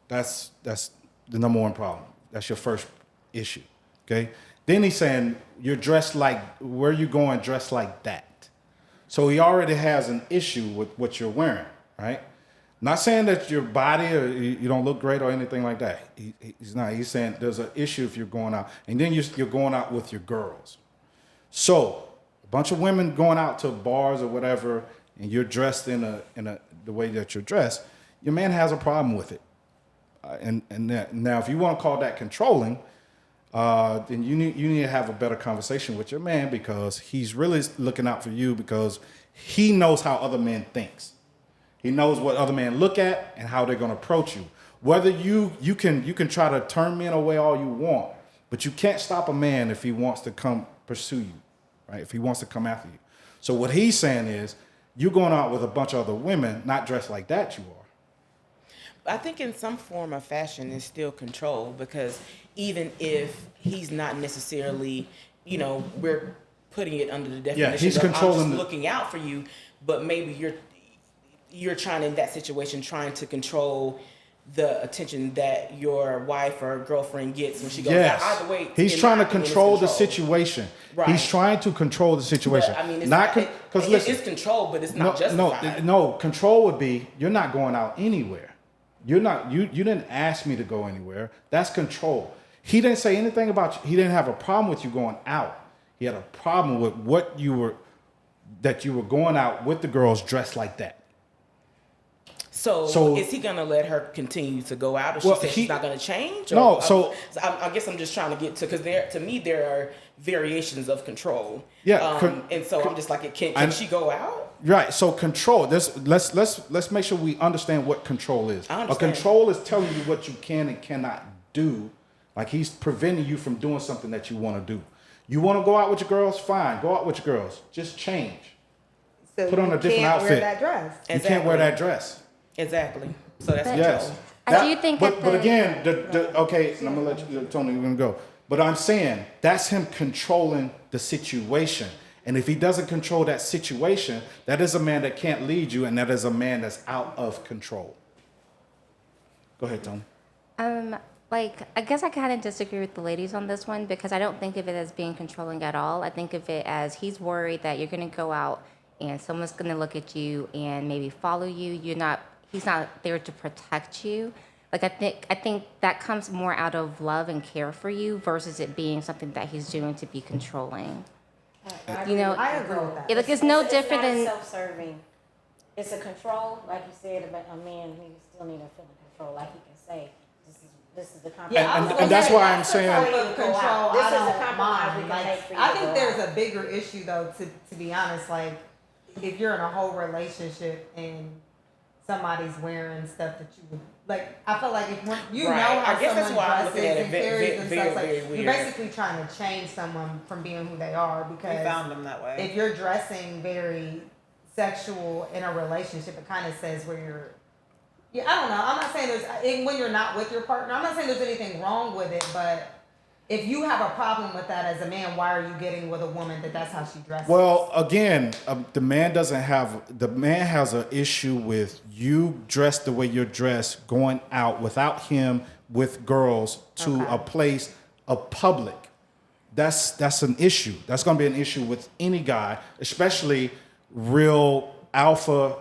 Speaker 1: That's the number one problem. That's your first issue, okay? Then he's saying you're dressed like, where you going dressed like that. So he already has an issue with what you're wearing, right? Not saying that your body or you don't look great or anything like that. He's not. He's saying there's an issue if you're going out. And then you're going out with your girls. So a bunch of women going out to bars or whatever, and you're dressed in the way that you're dressed, your man has a problem with it. Now, if you want to call that controlling, then you need to have a better conversation with your man, because he's really looking out for you, because he knows how other men thinks. He knows what other men look at and how they're going to approach you. Whether you can try to turn men away all you want, but you can't stop a man if he wants to come pursue you, right? If he wants to come after you. So what he's saying is, you're going out with a bunch of other women, not dressed like that you are.
Speaker 4: I think in some form of fashion is still control, because even if he's not necessarily, we're putting it under the definition
Speaker 1: he's
Speaker 4: of
Speaker 1: controlling
Speaker 4: I'm just
Speaker 1: the-
Speaker 4: looking out for you, but maybe you're trying in that situation, trying to control the attention that your wife or girlfriend gets when she goes
Speaker 1: Yes.
Speaker 4: out. Either way,
Speaker 1: He's
Speaker 4: in
Speaker 1: trying
Speaker 4: my
Speaker 1: to
Speaker 4: opinion, it's
Speaker 1: control the
Speaker 4: control.
Speaker 1: situation.
Speaker 4: Right.
Speaker 1: He's trying to control the situation.
Speaker 4: But, I mean, it's
Speaker 1: not
Speaker 4: not,
Speaker 1: because
Speaker 4: it,
Speaker 1: listen,
Speaker 4: it's control, but it's not justified.
Speaker 1: no. Control would be you're not going out anywhere. You're not. You didn't ask me to go anywhere. That's control. He didn't say anything about you. He didn't have a problem with you going out. He had a problem with that you were going out with the girls dressed like that.
Speaker 4: So is he gonna let her continue to go out, or she said she's not gonna change?
Speaker 1: No,
Speaker 4: I guess I'm just trying to get to, because to me there are variations of control.
Speaker 1: Yeah,
Speaker 4: and so I'm just like, can she go out?
Speaker 1: Right. So control. Let's make sure we understand what control is.
Speaker 4: I
Speaker 1: A
Speaker 4: understand.
Speaker 1: control is telling you what you can and cannot do. Like he's preventing you from doing something that you want to do. You want to go out with your girls? Fine, go out with your girls. Just change.
Speaker 6: So
Speaker 1: Put on
Speaker 6: you
Speaker 1: a different
Speaker 6: can't
Speaker 1: outfit.
Speaker 6: wear that dress.
Speaker 1: You can't wear that dress.
Speaker 4: Exactly. So that's
Speaker 7: But-
Speaker 4: control.
Speaker 1: Yes.
Speaker 7: I do think
Speaker 1: but,
Speaker 7: at
Speaker 1: but
Speaker 7: the-
Speaker 1: again, okay, and I'm gonna let you, Tony, we're gonna go. But I'm saying that's him controlling the situation. And if he doesn't control that situation, that is a man that can't lead you, and that is a man that's out of control. Go ahead, Tony.
Speaker 7: I guess I kind of disagree with the ladies on this one, because I don't think of it as being controlling at all. I think of it as he's worried that you're going to go out and someone's going to look at you and maybe follow you. He's not there to protect you. Like I think that comes more out of love and care for you versus it being something that he's doing to be controlling. You know,
Speaker 6: I agree with that.
Speaker 7: like it's no different
Speaker 2: It's
Speaker 7: than.
Speaker 2: not self-serving. It's a control, like you said, about a man. He still need a feeling control, like he can say, "This is the compromise."
Speaker 1: And that's why I'm saying.
Speaker 6: Of control,
Speaker 2: This
Speaker 6: I
Speaker 2: is a
Speaker 6: don't
Speaker 2: compromise we
Speaker 6: mind.
Speaker 2: can
Speaker 6: Like,
Speaker 2: make for you
Speaker 6: I
Speaker 2: to
Speaker 6: think
Speaker 2: go
Speaker 6: there's
Speaker 2: out.
Speaker 6: a bigger issue though. To be honest, like if you're in a whole relationship and somebody's wearing stuff that you would like, I feel like if you
Speaker 4: Right.
Speaker 6: know how
Speaker 4: I guess that's
Speaker 6: someone
Speaker 4: why I'm
Speaker 6: dresses
Speaker 4: looking at it
Speaker 6: and
Speaker 4: very,
Speaker 6: carries and
Speaker 4: very,
Speaker 6: stuff, like
Speaker 4: very
Speaker 6: you're
Speaker 4: weird.
Speaker 6: basically trying to change someone from being who they are, because
Speaker 5: We found them that way.
Speaker 6: if you're dressing very sexual in a relationship, it kind of says where you're. Yeah, I don't know. I'm not saying when you're not with your partner. I'm not saying there's anything wrong with it, but if you have a problem with that as a man, why are you getting with a woman that's how she dresses?
Speaker 1: Well, again, the man has an issue with you dressed the way you're dressed, going out without him with girls to
Speaker 6: Okay.
Speaker 1: a place of public. that's an issue. That's going to be an issue with any guy, especially real alpha,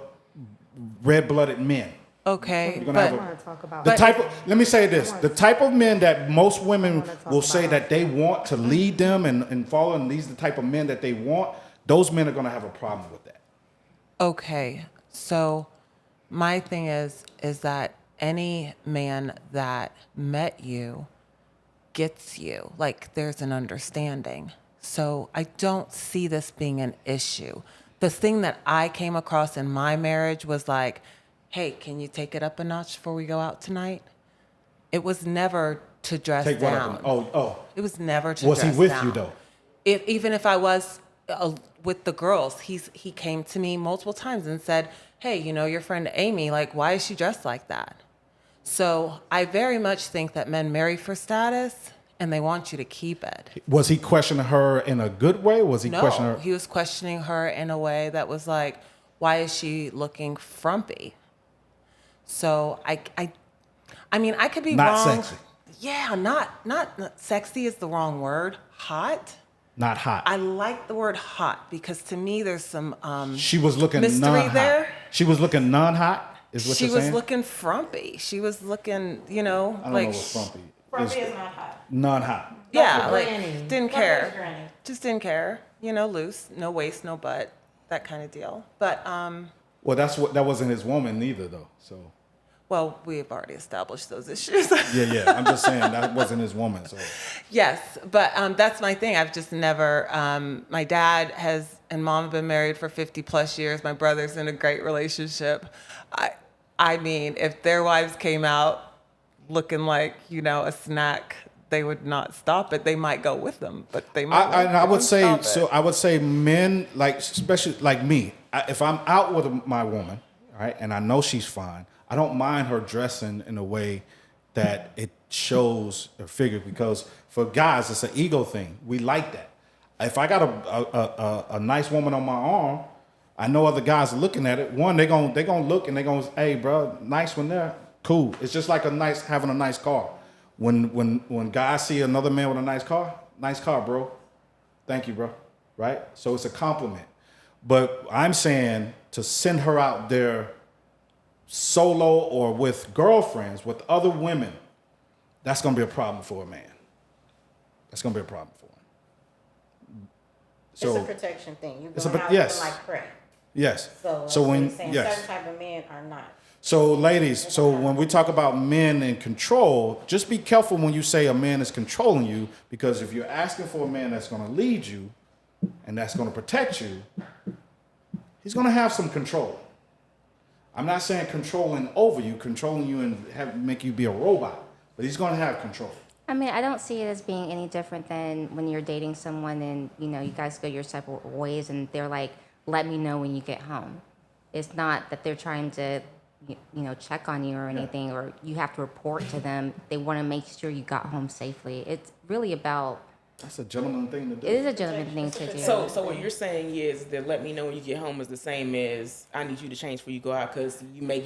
Speaker 1: red-blooded men.
Speaker 5: Okay,
Speaker 1: You're gonna
Speaker 5: but
Speaker 1: have
Speaker 6: I want to talk about
Speaker 1: The type of, let me say this, the type of men that most women
Speaker 6: wanna talk
Speaker 1: will say
Speaker 6: about-
Speaker 1: that they want to lead them and follow, and these are the type of men that they want, those men are going to have a problem with that.
Speaker 5: okay, so my thing is that any man that met you gets you. Like, there's an understanding. So I don't see this being an issue. The thing that I came across in my marriage was like, hey, can you take it up a notch before we go out tonight? It was never to dress
Speaker 1: Take what
Speaker 5: down.
Speaker 1: up? Oh,
Speaker 5: It was never to
Speaker 1: was he
Speaker 5: dress
Speaker 1: with
Speaker 5: down.
Speaker 1: you though?
Speaker 5: Even if I was with the girls, he came to me multiple times and said, hey, your friend Amy, like, why is she dressed like that? So I very much think that men marry for status and they want you to keep it.
Speaker 1: Was he questioning her in a good way? Was he questioning
Speaker 5: No,
Speaker 1: her?
Speaker 5: he was questioning her in a way that was like, why is she looking frumpy? So I mean, I could be
Speaker 1: Not
Speaker 5: wrong.
Speaker 1: sexy.
Speaker 5: Yeah, not sexy is the wrong word. Hot.
Speaker 1: Not hot.
Speaker 5: I like the word hot because to me there's some
Speaker 1: She was looking
Speaker 5: mystery
Speaker 1: non-hot.
Speaker 5: there.
Speaker 1: She was looking non-hot, is what
Speaker 5: She
Speaker 1: you're
Speaker 5: was
Speaker 1: saying?
Speaker 5: looking frumpy. She was looking,
Speaker 1: I don't know
Speaker 5: like
Speaker 1: what's frumpy.
Speaker 3: Frumpy
Speaker 1: It's
Speaker 3: is not hot.
Speaker 1: non-hot.
Speaker 5: yeah,
Speaker 3: Like
Speaker 5: like
Speaker 3: granny.
Speaker 5: didn't
Speaker 3: Like
Speaker 5: care.
Speaker 3: his granny.
Speaker 5: Just didn't care. Loose, no waist, no butt, that kind of deal. But
Speaker 1: Well, that wasn't his woman neither, though. So
Speaker 5: well, we have already established those issues.
Speaker 1: yeah. I'm just saying that wasn't his woman. So
Speaker 5: Yes, but that's my thing. I've just never. My dad and mom have been married for 50 plus years. My brother's in a great relationship. I mean, if their wives came out looking like a snack, they would not stop it. They might go with them, but they might.
Speaker 1: I would say
Speaker 5: stop it.
Speaker 1: so. I would say men, like especially like me, if I'm out with my woman, right, and I know she's fine, I don't mind her dressing in a way that it shows her figure, because for guys it's an ego thing. We like that. If I got a nice woman on my arm, I know other guys are looking at it. One, they gonna look and they gonna, hey, bro, nice one there, cool. It's just like having a nice car. When guys see another man with a nice car, bro, thank you, bro, right? So it's a compliment. But I'm saying to send her out there solo or with girlfriends, with other women, that's going to be a problem for a man. That's going to be a problem for him.
Speaker 2: It's a protection thing. You're
Speaker 1: It's a
Speaker 2: going
Speaker 1: pro-
Speaker 2: out
Speaker 1: yes.
Speaker 2: looking like prey.
Speaker 1: Yes.
Speaker 2: So
Speaker 1: when
Speaker 2: he's saying
Speaker 1: yes.
Speaker 2: certain type of men are not.
Speaker 1: So ladies, so when we talk about men in control, just be careful when you say a man is controlling you, because if you're asking for a man that's going to lead you and that's going to protect you, he's going to have some control. I'm not saying controlling over you, controlling you and make you be a robot, but he's going to have control.
Speaker 7: I mean, I don't see it as being any different than when you're dating someone and, you guys go your separate ways and they're like, let me know when you get home. It's not that they're trying to, check on you or anything, or you have to report to them. They want to make sure you got home safely. It's really about,
Speaker 1: That's a gentleman thing to do.
Speaker 7: it is a gentleman thing to do.
Speaker 4: So what you're saying is that let me know when you get home is the same as I need you to change before you go out, because you may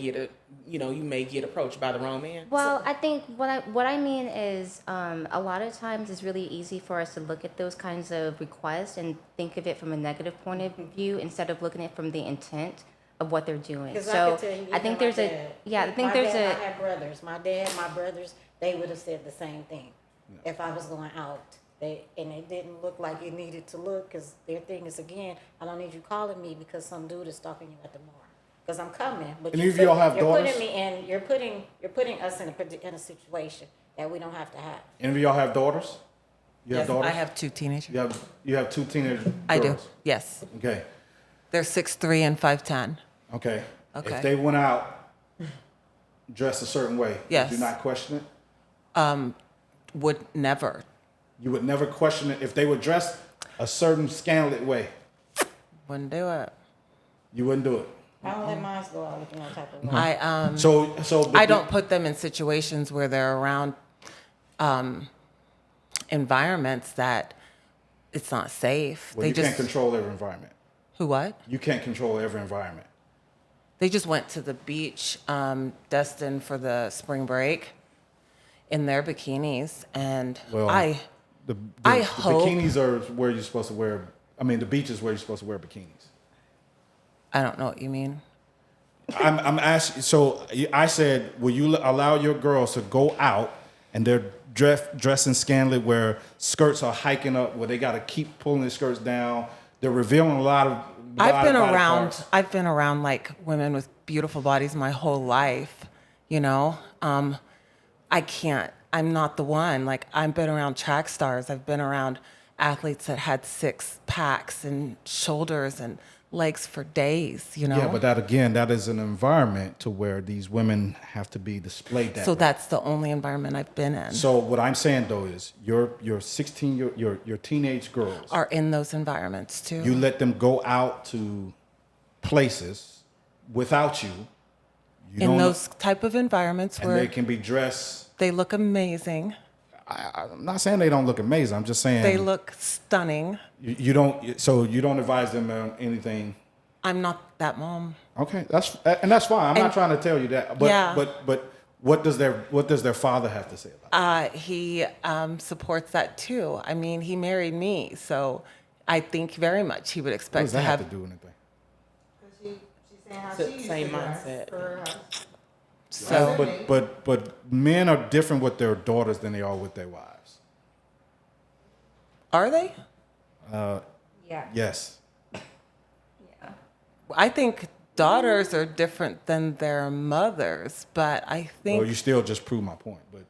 Speaker 4: get approached by the wrong man.
Speaker 7: Well, I think what I mean is a lot of times it's really easy for us to look at those kinds of requests and think of it from a negative point of view instead of looking at it from the intent of what they're doing.
Speaker 2: 'Cause
Speaker 7: So
Speaker 2: I, could tell you,
Speaker 7: I think
Speaker 2: even
Speaker 7: there's
Speaker 2: my
Speaker 7: a
Speaker 2: dad.
Speaker 7: yeah. I think
Speaker 2: My
Speaker 7: there's
Speaker 2: dad,
Speaker 7: a
Speaker 2: I had brothers. My dad, my brothers, they would have said the same thing if I was going out. And it didn't look like it needed to look, because their thing is, again, I don't need you calling me because some dude is stalking you at the bar. Because I'm coming, but
Speaker 1: Any of y'all have
Speaker 2: you're
Speaker 1: daughters?
Speaker 2: putting me in. You're putting us in a situation that we don't have to have.
Speaker 1: Any of y'all have daughters? You have
Speaker 5: Yes,
Speaker 1: daughters?
Speaker 5: I have two teenagers.
Speaker 1: You have two teenage girls?
Speaker 5: I do. Yes,
Speaker 1: Okay.
Speaker 5: they're 6'3" and 5'10".
Speaker 1: Okay.
Speaker 5: Okay.
Speaker 1: If they went out dressed a certain way,
Speaker 5: Yes.
Speaker 1: would you not question it?
Speaker 5: Would never.
Speaker 1: You would never question it if they were dressed a certain scandalous way.
Speaker 5: Wouldn't do it.
Speaker 1: You wouldn't do it.
Speaker 2: I don't let mine go out looking that type of way.
Speaker 1: But
Speaker 5: I don't put them in situations where they're around environments that it's not safe.
Speaker 1: Well, you can't control every environment.
Speaker 5: Who what?
Speaker 1: You can't control every environment.
Speaker 5: They just went to the beach, destined for the spring break, in their bikinis, and
Speaker 1: Well,
Speaker 5: I I
Speaker 1: the
Speaker 5: hope.
Speaker 1: bikinis are where you're supposed to wear. I mean, the beach is where you're supposed to wear bikinis.
Speaker 5: I don't know what you mean.
Speaker 1: I'm asking. So I said, will you allow your girls to go out and they're dressing scantily, where skirts are hiking up, where they got to keep pulling their skirts down? They're revealing a lot of.
Speaker 5: I've been around like women with beautiful bodies my whole life, you know. I can't. I'm not the one. Like, I've been around track stars. I've been around athletes that had six packs and shoulders and legs for days, you know.
Speaker 1: Yeah, but that is an environment to where these women have to be displayed that
Speaker 5: So
Speaker 1: way.
Speaker 5: that's the only environment I've been in.
Speaker 1: So what I'm saying though is your 16 your teenage girls
Speaker 5: Are in those environments too.
Speaker 1: you let them go out to places without you. You
Speaker 5: in
Speaker 1: don't-
Speaker 5: those type of environments
Speaker 1: and
Speaker 5: where
Speaker 1: they can be dressed.
Speaker 5: they look amazing.
Speaker 1: I'm not saying they don't look amazing. I'm just saying
Speaker 5: They look stunning.
Speaker 1: you don't. So you don't advise them on anything.
Speaker 5: I'm not that mom.
Speaker 1: Okay, that's fine. I'm not trying to tell you that. But
Speaker 5: Yeah.
Speaker 1: but what does their father have to say about it?
Speaker 5: He supports that too. I mean, he married me, so I think very much he would
Speaker 1: What
Speaker 5: expect
Speaker 1: does
Speaker 5: to
Speaker 1: that have
Speaker 5: have.
Speaker 1: to do with anything?
Speaker 6: She's saying how
Speaker 4: So,
Speaker 6: she used
Speaker 4: same
Speaker 6: to dress
Speaker 4: mindset.
Speaker 6: for her house.
Speaker 5: So
Speaker 1: But men are different with their daughters than they are with their wives.
Speaker 5: are they?
Speaker 2: Yeah.
Speaker 1: Yes.
Speaker 7: Yeah.
Speaker 5: I think daughters are different than their mothers, but I think
Speaker 1: Well, you still just proved my point. But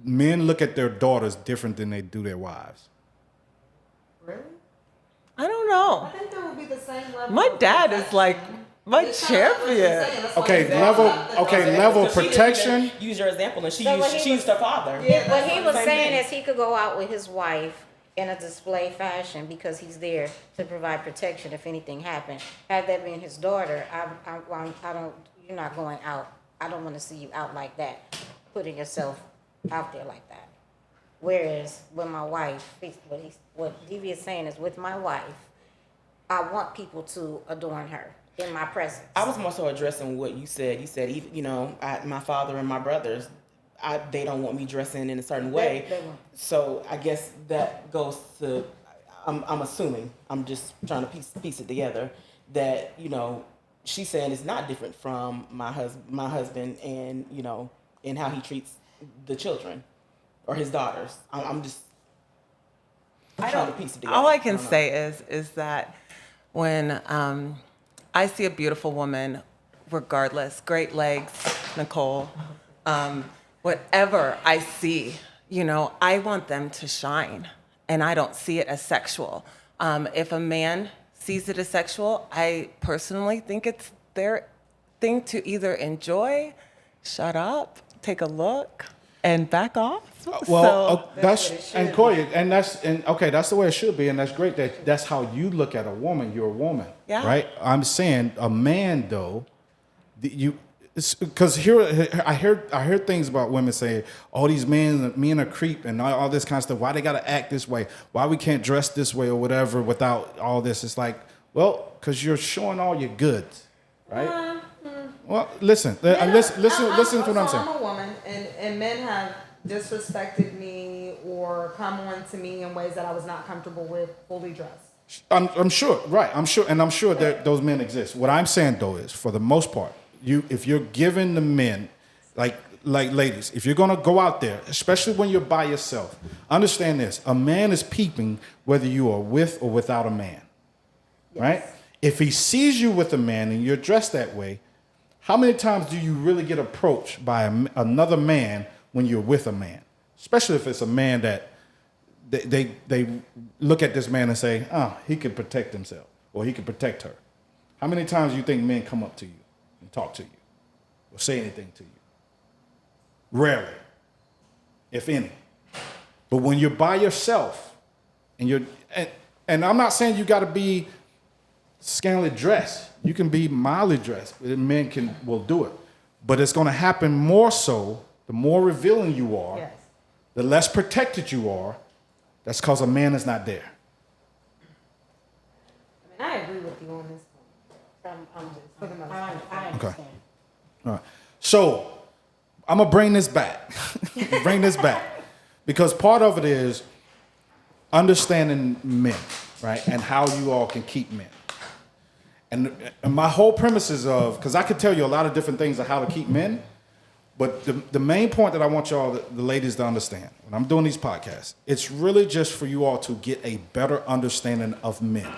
Speaker 1: men look at their daughters different than they do their wives.
Speaker 6: Really?
Speaker 5: I don't know.
Speaker 6: I think there would be the same level.
Speaker 5: My
Speaker 6: of
Speaker 5: dad is
Speaker 6: protection.
Speaker 5: like my
Speaker 6: It's kinda like what you're
Speaker 5: champion.
Speaker 6: saying. That's why
Speaker 1: Okay,
Speaker 6: you said
Speaker 1: level.
Speaker 6: love the
Speaker 1: Okay,
Speaker 6: daughter.
Speaker 1: level of
Speaker 4: So she didn't even
Speaker 1: protection.
Speaker 4: use your example, and she
Speaker 2: So what he
Speaker 4: used her father.
Speaker 6: Yeah,
Speaker 2: What he was
Speaker 4: Same
Speaker 2: saying
Speaker 4: thing.
Speaker 2: is he could go out with his wife in a display fashion because he's there to provide protection if anything happened. Had that been his daughter, I don't. You're not going out. I don't want to see you out like that, putting yourself out there like that. Whereas with my wife, what Devie is saying is with my wife, I want people to adorn her in my presence.
Speaker 4: I was more so addressing what you said. You said, even, you know, my father and my brothers, they don't want me dressing in a certain way.
Speaker 2: They won't.
Speaker 4: So I guess that goes to, I'm assuming, I'm just trying to piece it together, that, you know, she's saying it's not different from my husband and, you know, and how he treats the children or his daughters. I'm just trying to piece it together.
Speaker 5: All I can
Speaker 4: don't know.
Speaker 5: say is that when I see a beautiful woman, regardless, great legs, Nicole, whatever I see, you know, I want them to shine, and I don't see it as sexual. If a man sees it as sexual, I personally think it's their thing to either enjoy, shut up, take a look, and back off.
Speaker 1: Well, that's and Koya, and okay, that's the way it should be, and that's great. That's how you look at a woman. You're a woman,
Speaker 5: Yeah.
Speaker 1: right? I'm saying a man though, because here I heard things about women saying, "Oh, these men are creep and all this kind of stuff. Why they gotta act this way? Why we can't dress this way or whatever without all this?" It's like, well, because you're showing all your goods, right? Well, listen to what I'm saying.
Speaker 6: I'm a woman, and men have disrespected me or come on to me in ways that I was not comfortable with fully dressed.
Speaker 1: I'm sure, right? I'm sure that those men exist. What I'm saying though is, for the most part, if you're giving the men, like ladies, if you're gonna go out there, especially when you're by yourself, understand this: a man is peeping whether you are with or without a man, right? If he sees you with a man and you're dressed that way, how many times do you really get approached by another man when you're with a man? Especially if it's a man that they look at this man and say, "Oh, he can protect himself, or he can protect her." How many times do you think men come up to you and talk to you or say anything to you? Rarely, if any. But when you're by yourself and I'm not saying you got to be scantily dressed. You can be mildly dressed. Men will do it, but it's going to happen more so the more revealing you are,
Speaker 6: Yes.
Speaker 1: the less protected you are. That's because a man is not there.
Speaker 6: I mean, I agree with you on this point. For the most part.
Speaker 2: I understand.
Speaker 1: All right. So I'm gonna bring this back. Bring this back, because part of it is understanding men, right, and how you all can keep men. And my whole premise is because I could tell you a lot of different things of how to keep men, but the main point that I want y'all, the ladies, to understand when I'm doing these podcasts, it's really just for you all to get a better understanding of men.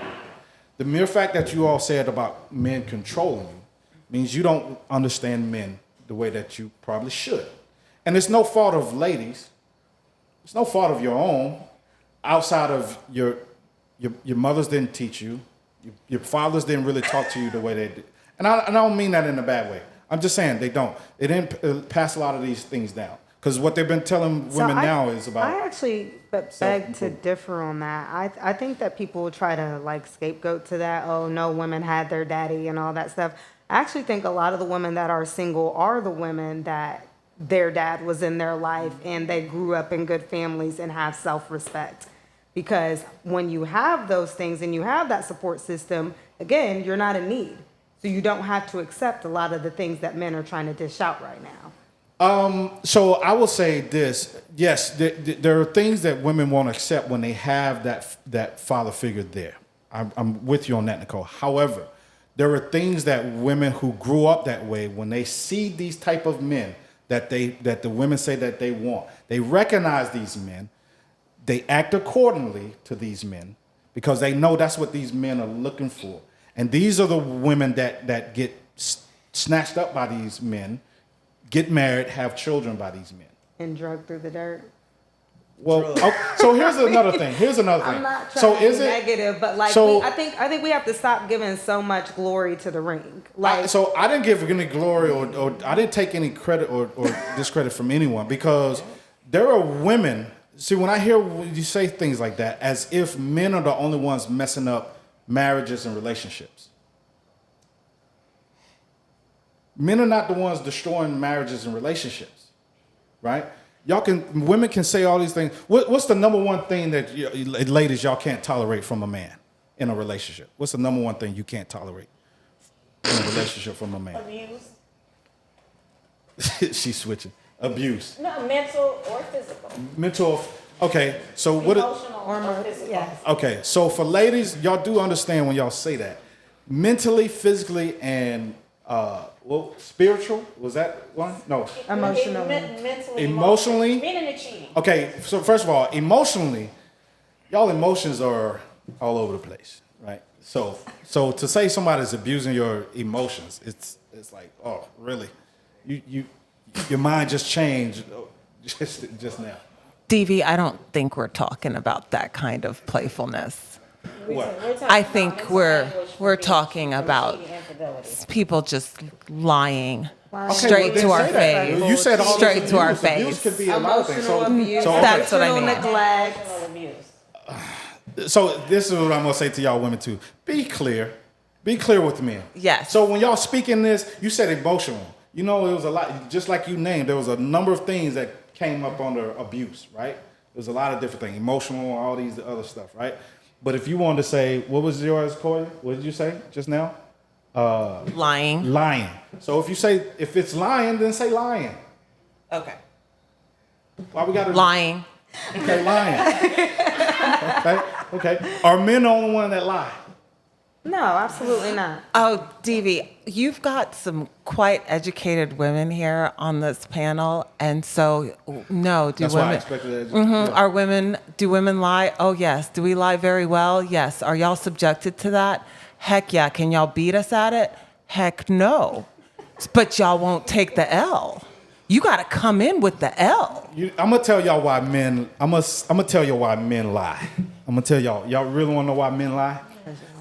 Speaker 1: The mere fact that you all said about men controlling you means you don't understand men the way that you probably should. And it's no fault of ladies. It's no fault of your own. Outside of your mothers didn't teach you. Your fathers didn't really talk to you the way they did. And I don't mean that in a bad way. I'm just saying they don't. They didn't pass a lot of these things down. Because what they've been telling women now is about...
Speaker 6: I actually beg to differ on that. I think that people try to like scapegoat to that. Oh, no, women had their daddy and all that stuff. I actually think a lot of the women that are single are the women that their dad was in their life and they grew up in good families and have self-respect. Because when you have those things and you have that support system, again, you're not in need. So you don't have to accept a lot of the things that men are trying to dish out right now.
Speaker 1: So I will say this. Yes, there are things that women won't accept when they have that father figure there. I'm with you on that, Nicole. However, there are things that women who grew up that way, when they see these type of men that the women say that they want, they recognize these men. They act accordingly to these men because they know that's what these men are looking for. And these are the women that get snatched up by these men, get married, have children by these men.
Speaker 6: And drug through the dirt.
Speaker 1: Well, okay, so here's another thing.
Speaker 6: I'm not trying to be negative, but like I think we have to stop giving so much glory to the ring. Like,
Speaker 1: so I didn't give any glory or I didn't take any credit or discredit from anyone because there are women. See, when I hear you say things like that, as if men are the only ones messing up marriages and relationships. Men are not the ones destroying marriages and relationships, right? Women can say all these things. What's the number one thing that ladies y'all can't tolerate from a man in a relationship? What's the number one thing you can't tolerate in a relationship from a man?
Speaker 3: Abuse.
Speaker 1: She's switching. Abuse.
Speaker 3: No, mental or physical.
Speaker 1: Mental. Okay, so what?
Speaker 3: Emotional or physical.
Speaker 6: yes.
Speaker 1: Okay, so for ladies, y'all do understand when y'all say that. Mentally, physically, and spiritual, was that one? No.
Speaker 6: Emotionally.
Speaker 1: Emotionally?
Speaker 3: Meaning the cheating.
Speaker 1: Okay, so first of all, emotionally, y'all emotions are all over the place, right? So to say somebody's abusing your emotions, it's like, oh, really? Your mind just changed just now.
Speaker 5: DV, I don't think we're talking about that kind of playfulness.
Speaker 1: What?
Speaker 5: I think we're talking about people just lying straight to our face.
Speaker 1: You said all
Speaker 5: straight
Speaker 1: this
Speaker 5: to our
Speaker 1: abuse.
Speaker 5: face.
Speaker 1: Abuse could be a lot of things.
Speaker 6: Emotional abuse.
Speaker 1: So, okay.
Speaker 5: That's what I mean.
Speaker 6: Neglect.
Speaker 3: Abuse.
Speaker 1: So this is what I'm gonna say to y'all women too. Be clear. Be clear with men.
Speaker 5: Yes.
Speaker 1: So when y'all speaking this, you said emotional. You know, it was a lot, just like you named, there was a number of things that came up under abuse, right? There's a lot of different things, emotional, all these other stuff, right? But if you wanted to say, what was yours, Corey? What did you say just now?
Speaker 5: Lying.
Speaker 1: Lying. So if it's lying, then say lying.
Speaker 5: Okay.
Speaker 1: Why we gotta
Speaker 5: Lying.
Speaker 1: Okay, lying. Okay. Are men the only one that lie?
Speaker 6: No, absolutely not.
Speaker 5: Oh, DV, you've got some quite educated women here on this panel, and so no,
Speaker 1: That's why I expected that.
Speaker 5: Do women lie? Oh yes. Do we lie very well? Yes. Are y'all subjected to that? Heck yeah. Can y'all beat us at it? Heck no. But y'all won't take the L. You got to come in with the L.
Speaker 1: I'm gonna tell y'all why men. I'm gonna tell you why men lie. I'm gonna tell y'all. Y'all really want to know why men lie?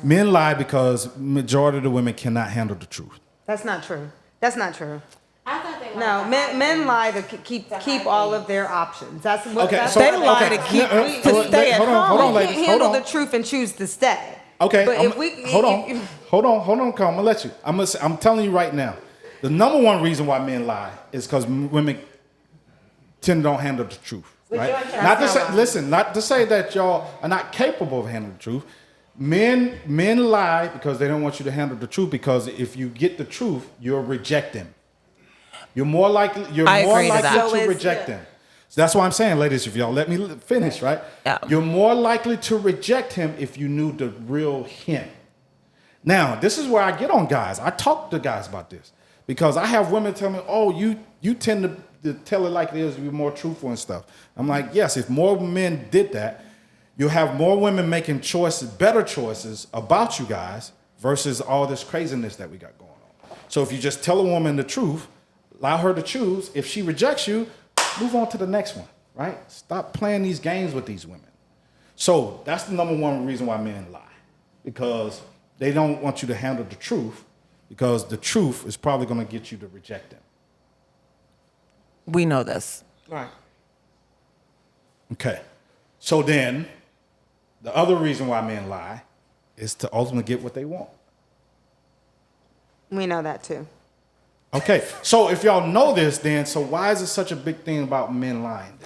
Speaker 1: Men lie because majority of the women cannot handle the truth.
Speaker 6: That's not true. That's not true.
Speaker 3: I thought they
Speaker 6: No,
Speaker 3: lied to
Speaker 6: men
Speaker 3: hide
Speaker 6: lie to
Speaker 3: things.
Speaker 6: keep all of their options. That's what.
Speaker 1: Okay,
Speaker 6: that's
Speaker 1: so
Speaker 5: They lie
Speaker 1: okay.
Speaker 5: to keep
Speaker 1: No,
Speaker 5: to stay at
Speaker 1: hold on,
Speaker 5: home.
Speaker 1: hold on,
Speaker 6: we
Speaker 1: ladies.
Speaker 6: can't
Speaker 1: Hold
Speaker 6: handle
Speaker 1: on.
Speaker 6: the truth and choose to stay.
Speaker 1: Okay,
Speaker 6: But if we
Speaker 1: hold on, come. I'm gonna let you. I'm telling you right now. The number one reason why men lie is because women tend to don't handle the truth. Right? Not to say that y'all are not capable of handling the truth. Men lie because they don't want you to handle the truth, because if you get the truth, you'll reject them. You're more likely
Speaker 5: I agree to that.
Speaker 1: to reject them. So that's why I'm saying, ladies, if y'all let me finish, right?
Speaker 5: Yeah.
Speaker 1: You're more likely to reject him if you knew the real him. Now, this is where I get on guys. I talk to guys about this because I have women tell me, "Oh, you tend to tell it like it is, you're more truthful and stuff." I'm like, yes, if more men did that, you'll have more women making choices, better choices about you guys versus all this craziness that we got going on. So if you just tell a woman the truth, allow her to choose. If she rejects you, move on to the next one, right? Stop playing these games with these women. So that's the number one reason why men lie, because they don't want you to handle the truth, because the truth is probably going to get you to reject them.
Speaker 5: We know this.
Speaker 4: Right.
Speaker 1: Okay. So then the other reason why men lie is to ultimately get what they want.
Speaker 6: We know that too.
Speaker 1: Okay. So if y'all know this, then so why is it such a big thing about men lying?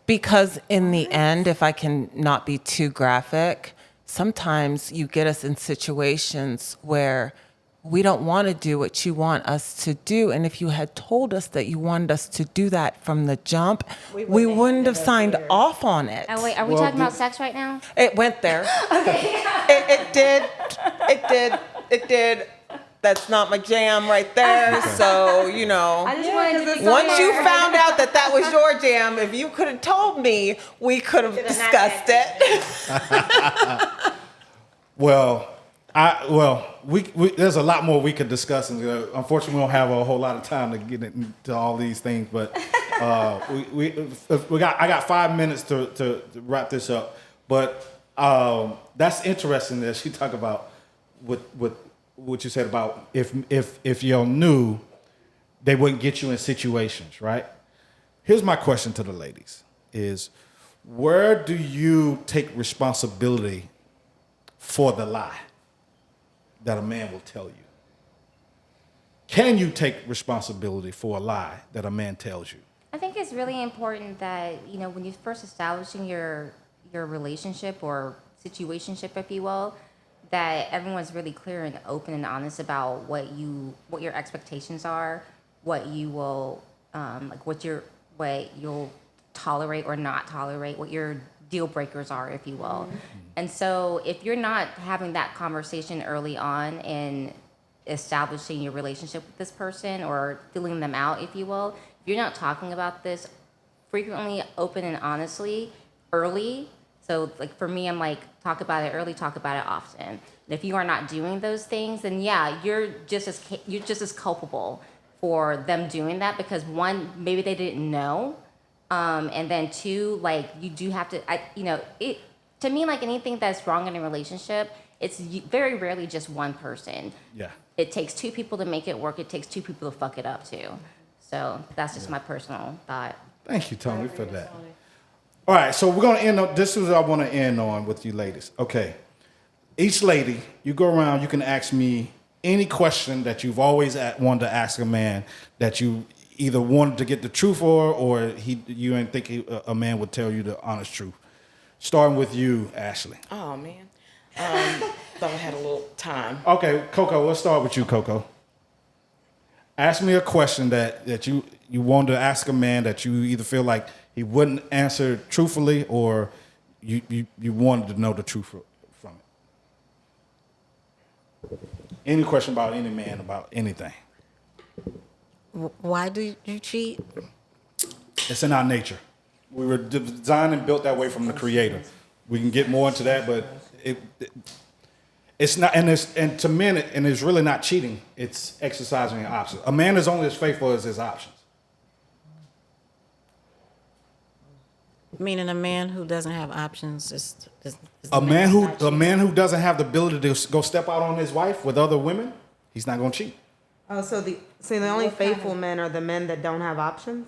Speaker 5: Because in the end, if I can not be too graphic, sometimes you get us in situations where we don't want to do what you want us to do. And if you had told us that you wanted us to do that from the jump, we wouldn't have signed off on it.
Speaker 7: Oh, wait, are we
Speaker 1: Well,
Speaker 7: talking about sex right now?
Speaker 5: It went there. It did. It did. It did. That's not my jam right there. So, you know.
Speaker 7: I just wanted to be
Speaker 5: Once you
Speaker 7: clear.
Speaker 5: found out that that was your jam, if you could have told me, we could have discussed it.
Speaker 1: Well, we there's a lot more we could discuss, and unfortunately, we don't have a whole lot of time to get into all these things. But I got 5 minutes to wrap this up. But that's interesting that she talked about with what you said about if y'all knew, they wouldn't get you in situations, right? Here's my question to the ladies: is where do you take responsibility for the lie that a man will tell you? Can you take responsibility for a lie that a man tells you?
Speaker 7: I think it's really important that, when you're first establishing your relationship or situationship, if you will, that everyone's really clear and open and honest about what your expectations are, what you will what you'll tolerate or not tolerate, what your deal breakers are, if you will. Mm-hmm. And so if you're not having that conversation early on in establishing your relationship with this person or feeling them out, if you will, if you're not talking about this frequently, open and honestly, early. So like for me, I'm like, talk about it early, talk about it often. And if you are not doing those things, then yeah, you're just as culpable for them doing that, because one, maybe they didn't know. And then two, like you do have to, to me, like anything that's wrong in a relationship, it's very rarely just one person.
Speaker 1: Yeah.
Speaker 7: It takes two people to make it work. It takes two people to fuck it up too. So that's just my personal thought.
Speaker 1: Thank you, Tony, for that. All right, so we're gonna end on, this is what I wanna end on with you ladies. Okay, each lady, you go around, you can ask me any question that you've always wanted to ask a man that you either wanted to get the truth for, or you didn't think a man would tell you the honest truth. Starting with you, Ashley.
Speaker 4: Oh, man. Thought I had a little time.
Speaker 1: Okay, Coco, let's start with you, Coco. Ask me a question that you wanted to ask a man that you either feel like he wouldn't answer truthfully, or you wanted to know the truth from it. Any question about any man, about anything.
Speaker 2: Why do you cheat?
Speaker 1: It's in our nature. We were designed and built that way from the Creator. We can get more into that, but it's not. And to men, and it's really not cheating. It's exercising your options. A man is only as faithful as his options.
Speaker 2: Meaning a man who doesn't have options is
Speaker 1: A man who doesn't have the ability to go step out on his wife with other women, he's not going to cheat.
Speaker 6: Oh, so the only faithful men are the men that don't have options?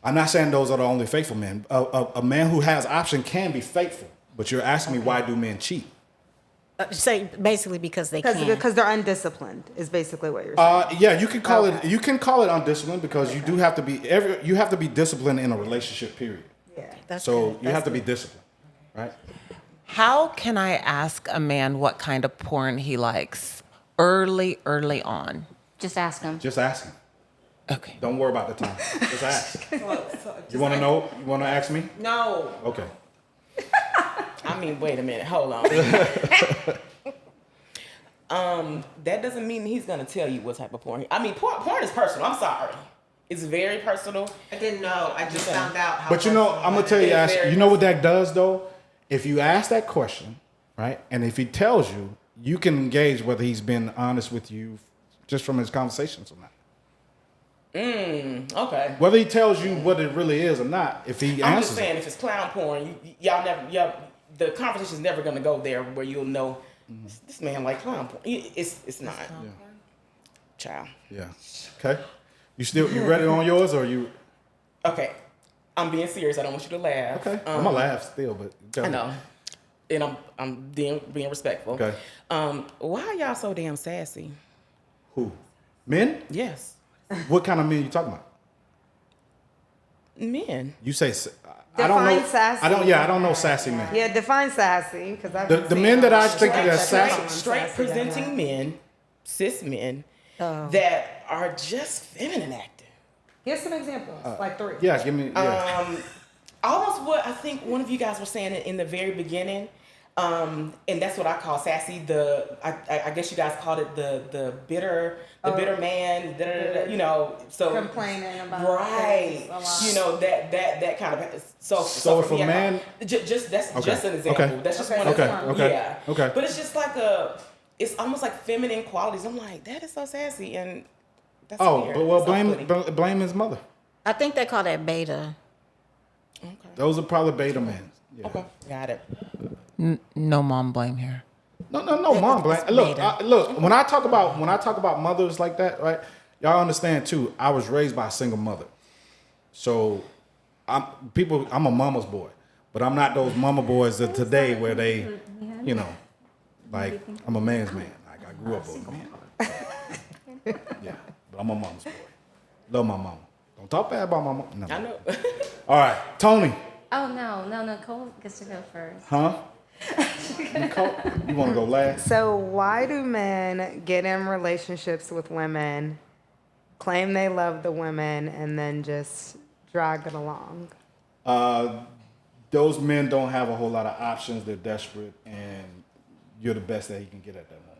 Speaker 1: I'm not saying those are the only faithful men. A man who has option can be faithful, but you're asking me, why do men cheat?
Speaker 2: Say basically because they can.
Speaker 6: Because they're undisciplined is basically what you're saying.
Speaker 1: Yeah, you can call it undisciplined, because you do have to be disciplined in a relationship period.
Speaker 6: Yeah.
Speaker 1: You have to be disciplined, right?
Speaker 5: How can I ask a man what kind of porn he likes early on?
Speaker 7: Just ask him.
Speaker 1: Just ask him.
Speaker 4: Okay.
Speaker 1: Don't worry about the time. Just ask.
Speaker 5: So
Speaker 1: You want to know? You want to ask me?
Speaker 5: No.
Speaker 1: Okay.
Speaker 4: I mean, wait a minute. Hold on. That doesn't mean he's gonna tell you what type of porn. I mean, porn is personal. I'm sorry. It's very personal.
Speaker 5: I didn't know. I just found out how.
Speaker 1: But you know, I'm gonna tell you,
Speaker 4: It's
Speaker 1: Ash,
Speaker 4: very
Speaker 1: you know what that does though? If you ask that question, right, and if he tells you, you can engage whether he's been honest with you just from his conversations or not.
Speaker 4: Okay.
Speaker 1: Whether he tells you what it really is or not, if he
Speaker 4: I'm
Speaker 1: answers
Speaker 4: just saying,
Speaker 1: it.
Speaker 4: if it's clown porn, the conversation's never gonna go there where you'll know this man like clown porn. It's not. Child.
Speaker 1: Yeah. Okay. You ready on yours or you?
Speaker 4: Okay. I'm being serious. I don't want you to laugh.
Speaker 1: Okay. I'm gonna laugh still, but tell
Speaker 4: I
Speaker 1: me.
Speaker 4: know. And I'm being respectful.
Speaker 1: Okay.
Speaker 4: Why are y'all so damn sassy?
Speaker 1: Who? Men?
Speaker 4: Yes.
Speaker 1: What kind of men you talking about?
Speaker 4: Men.
Speaker 1: You say I don't know.
Speaker 6: Define sassy.
Speaker 1: I don't know sassy men.
Speaker 6: Yeah, define sassy, because I've
Speaker 1: The
Speaker 6: been seeing
Speaker 1: men that I
Speaker 6: a lot
Speaker 1: think
Speaker 6: of
Speaker 1: that's
Speaker 6: straight-
Speaker 1: sassy-
Speaker 4: Straight presenting men, cis men, that are just feminine acting.
Speaker 6: Here's some examples, like 3.
Speaker 1: Yeah, give me. Yeah.
Speaker 4: Almost what I think one of you guys were saying in the very beginning, and that's what I call sassy. I guess you guys called it the bitter man. You know, so
Speaker 6: Complaining about
Speaker 4: right.
Speaker 6: things a lot.
Speaker 4: You know that kind of
Speaker 1: So if
Speaker 4: for
Speaker 1: a
Speaker 4: me,
Speaker 1: man-
Speaker 4: just that's
Speaker 1: Okay.
Speaker 4: just an example.
Speaker 1: Okay.
Speaker 4: That's just
Speaker 6: Okay.
Speaker 4: one
Speaker 1: Okay.
Speaker 4: example.
Speaker 1: Okay.
Speaker 4: Yeah.
Speaker 1: Okay.
Speaker 4: But it's just like it's almost like feminine qualities. I'm like, that is so sassy, and that's weird.
Speaker 1: But well,
Speaker 4: It's off-putting.
Speaker 1: blame his mother.
Speaker 2: I think they call that beta.
Speaker 4: Okay.
Speaker 1: Those are probably beta men. Yeah.
Speaker 4: Okay. Got it.
Speaker 5: No mom blame here.
Speaker 1: No, mom. Blame.
Speaker 2: It's
Speaker 1: Look,
Speaker 2: beta.
Speaker 1: look. When I talk about mothers like that, right? Y'all understand too. I was raised by a single mother, so I'm a mama's boy, but I'm not those mama boys of today where they, you know, like I'm a man's man. Like I grew up with a man. Yeah, but I'm a mama's boy. Love my mama. Don't talk bad about my mama. No.
Speaker 4: I know.
Speaker 1: All right, Tony.
Speaker 7: Oh no, Cole gets to go first.
Speaker 1: Huh? Nicole, you want to go last?
Speaker 6: So why do men get in relationships with women, claim they love the women, and then just drag it along?
Speaker 1: Those men don't have a whole lot of options. They're desperate, and you're the best that he can get at that moment.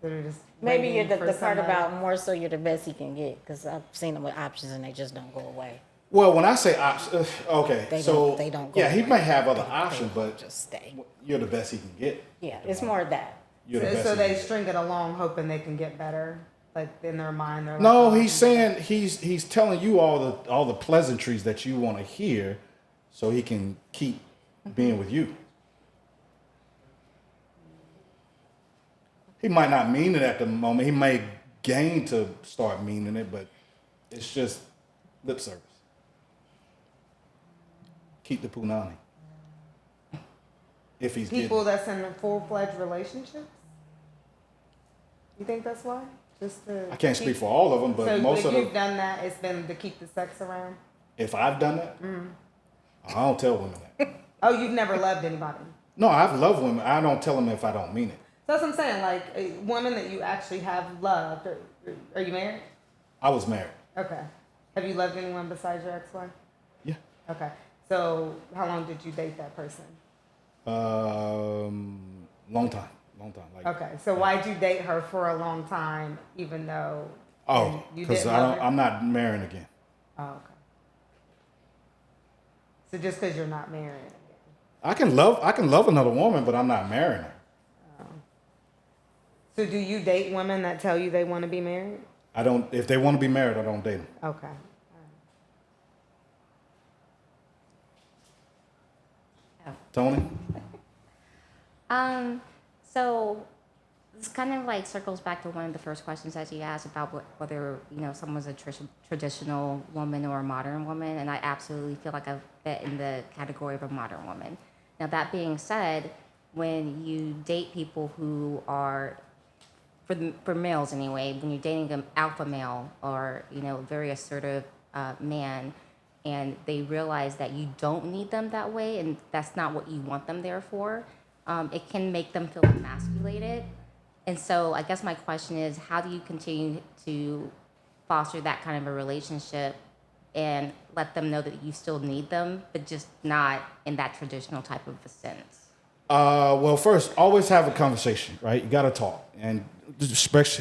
Speaker 6: They're just
Speaker 2: Maybe you're
Speaker 6: waiting
Speaker 2: the
Speaker 6: for
Speaker 2: part
Speaker 6: somebody.
Speaker 2: about more so you're the best he can get, because I've seen them with options and they just don't go away.
Speaker 1: Well, when I say options, okay,
Speaker 2: They don't go
Speaker 1: yeah, he
Speaker 2: away.
Speaker 1: might have other options, but
Speaker 2: Just stay.
Speaker 1: you're the best he can get.
Speaker 2: Yeah, it's more of that.
Speaker 1: You're the best.
Speaker 6: So
Speaker 1: he
Speaker 6: they
Speaker 1: can get.
Speaker 6: string it along, hoping they can get better. Like in their mind, they're like,
Speaker 1: No,
Speaker 6: "Oh, I
Speaker 1: he's
Speaker 6: can get
Speaker 1: saying he's telling you all the pleasantries that you want to hear, so he can keep being with you. He might not mean it at the moment. He may gain to start meaning it, but it's just lip service. Keep the punani. If he's
Speaker 6: people
Speaker 1: getting it.
Speaker 6: that's in full-fledged relationships? You think that's why? Just to
Speaker 1: I can't speak for all of them, but
Speaker 6: so
Speaker 1: most
Speaker 6: if
Speaker 1: of
Speaker 6: you've
Speaker 1: them.
Speaker 6: done that, it's been to keep the sex around?
Speaker 1: If I've done that, I don't tell women that.
Speaker 6: Oh, you've never loved anybody?
Speaker 1: No, I've loved women. I don't tell them if I don't mean it.
Speaker 6: So that's what I'm saying. Like a woman that you actually have loved. Are you married?
Speaker 1: I was married.
Speaker 6: Okay. Have you loved anyone besides your ex-wife?
Speaker 1: Yeah.
Speaker 6: Okay. So how long did you date that person?
Speaker 1: Long time. Like,
Speaker 6: Okay. So why'd you date her for a long time, even though?
Speaker 1: oh,
Speaker 6: you
Speaker 1: because
Speaker 6: didn't love her?
Speaker 1: I'm not marrying again.
Speaker 6: Oh, okay. So just because you're not married.
Speaker 1: I can love another woman, but I'm not marrying her.
Speaker 6: So do you date women that tell you they want to be married?
Speaker 1: I don't. If they want to be married, I don't date them.
Speaker 6: Okay.
Speaker 1: Tony.
Speaker 7: So this kind of like circles back to one of the first questions that you asked about whether someone's a traditional woman or a modern woman, and I absolutely feel like I fit in the category of a modern woman. Now that being said, when you date people who are for males anyway, when you're dating an alpha male or very assertive man, and they realize that you don't need them that way, and that's not what you want them there for, it can make them feel emasculated, And so I guess my question is, how do you continue to foster that kind of a relationship and let them know that you still need them, but just not in that traditional type of a sense?
Speaker 1: Well, first, always have a conversation, right? You got to talk and express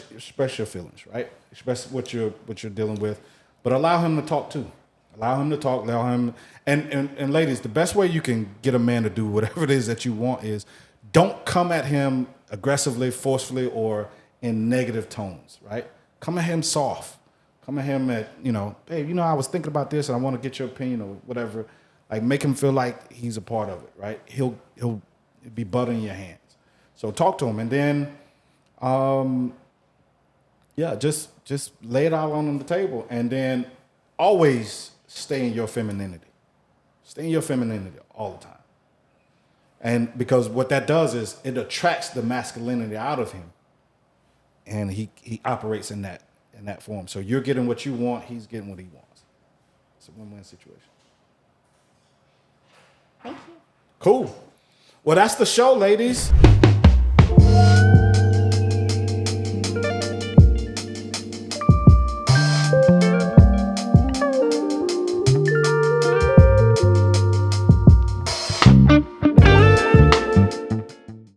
Speaker 1: your feelings, right? Express what you're dealing with, but allow him to talk too. Allow him to talk. Allow him. And ladies, the best way you can get a man to do whatever it is that you want is don't come at him aggressively, forcefully, or in negative tones, right? Come at him soft. Come at him at, hey, I was thinking about this and I want to get your opinion or whatever. Like make him feel like he's a part of it, right? He'll be butter in your hands. So talk to him and then, just lay it out on the table and then always stay in your femininity. Stay in your femininity all the time. And because what that does is it attracts the masculinity out of him. And he operates in that form. So you're getting what you want, he's getting what he wants. It's a win-win situation.
Speaker 7: Thank you.
Speaker 1: Cool. Well, that's the show, ladies.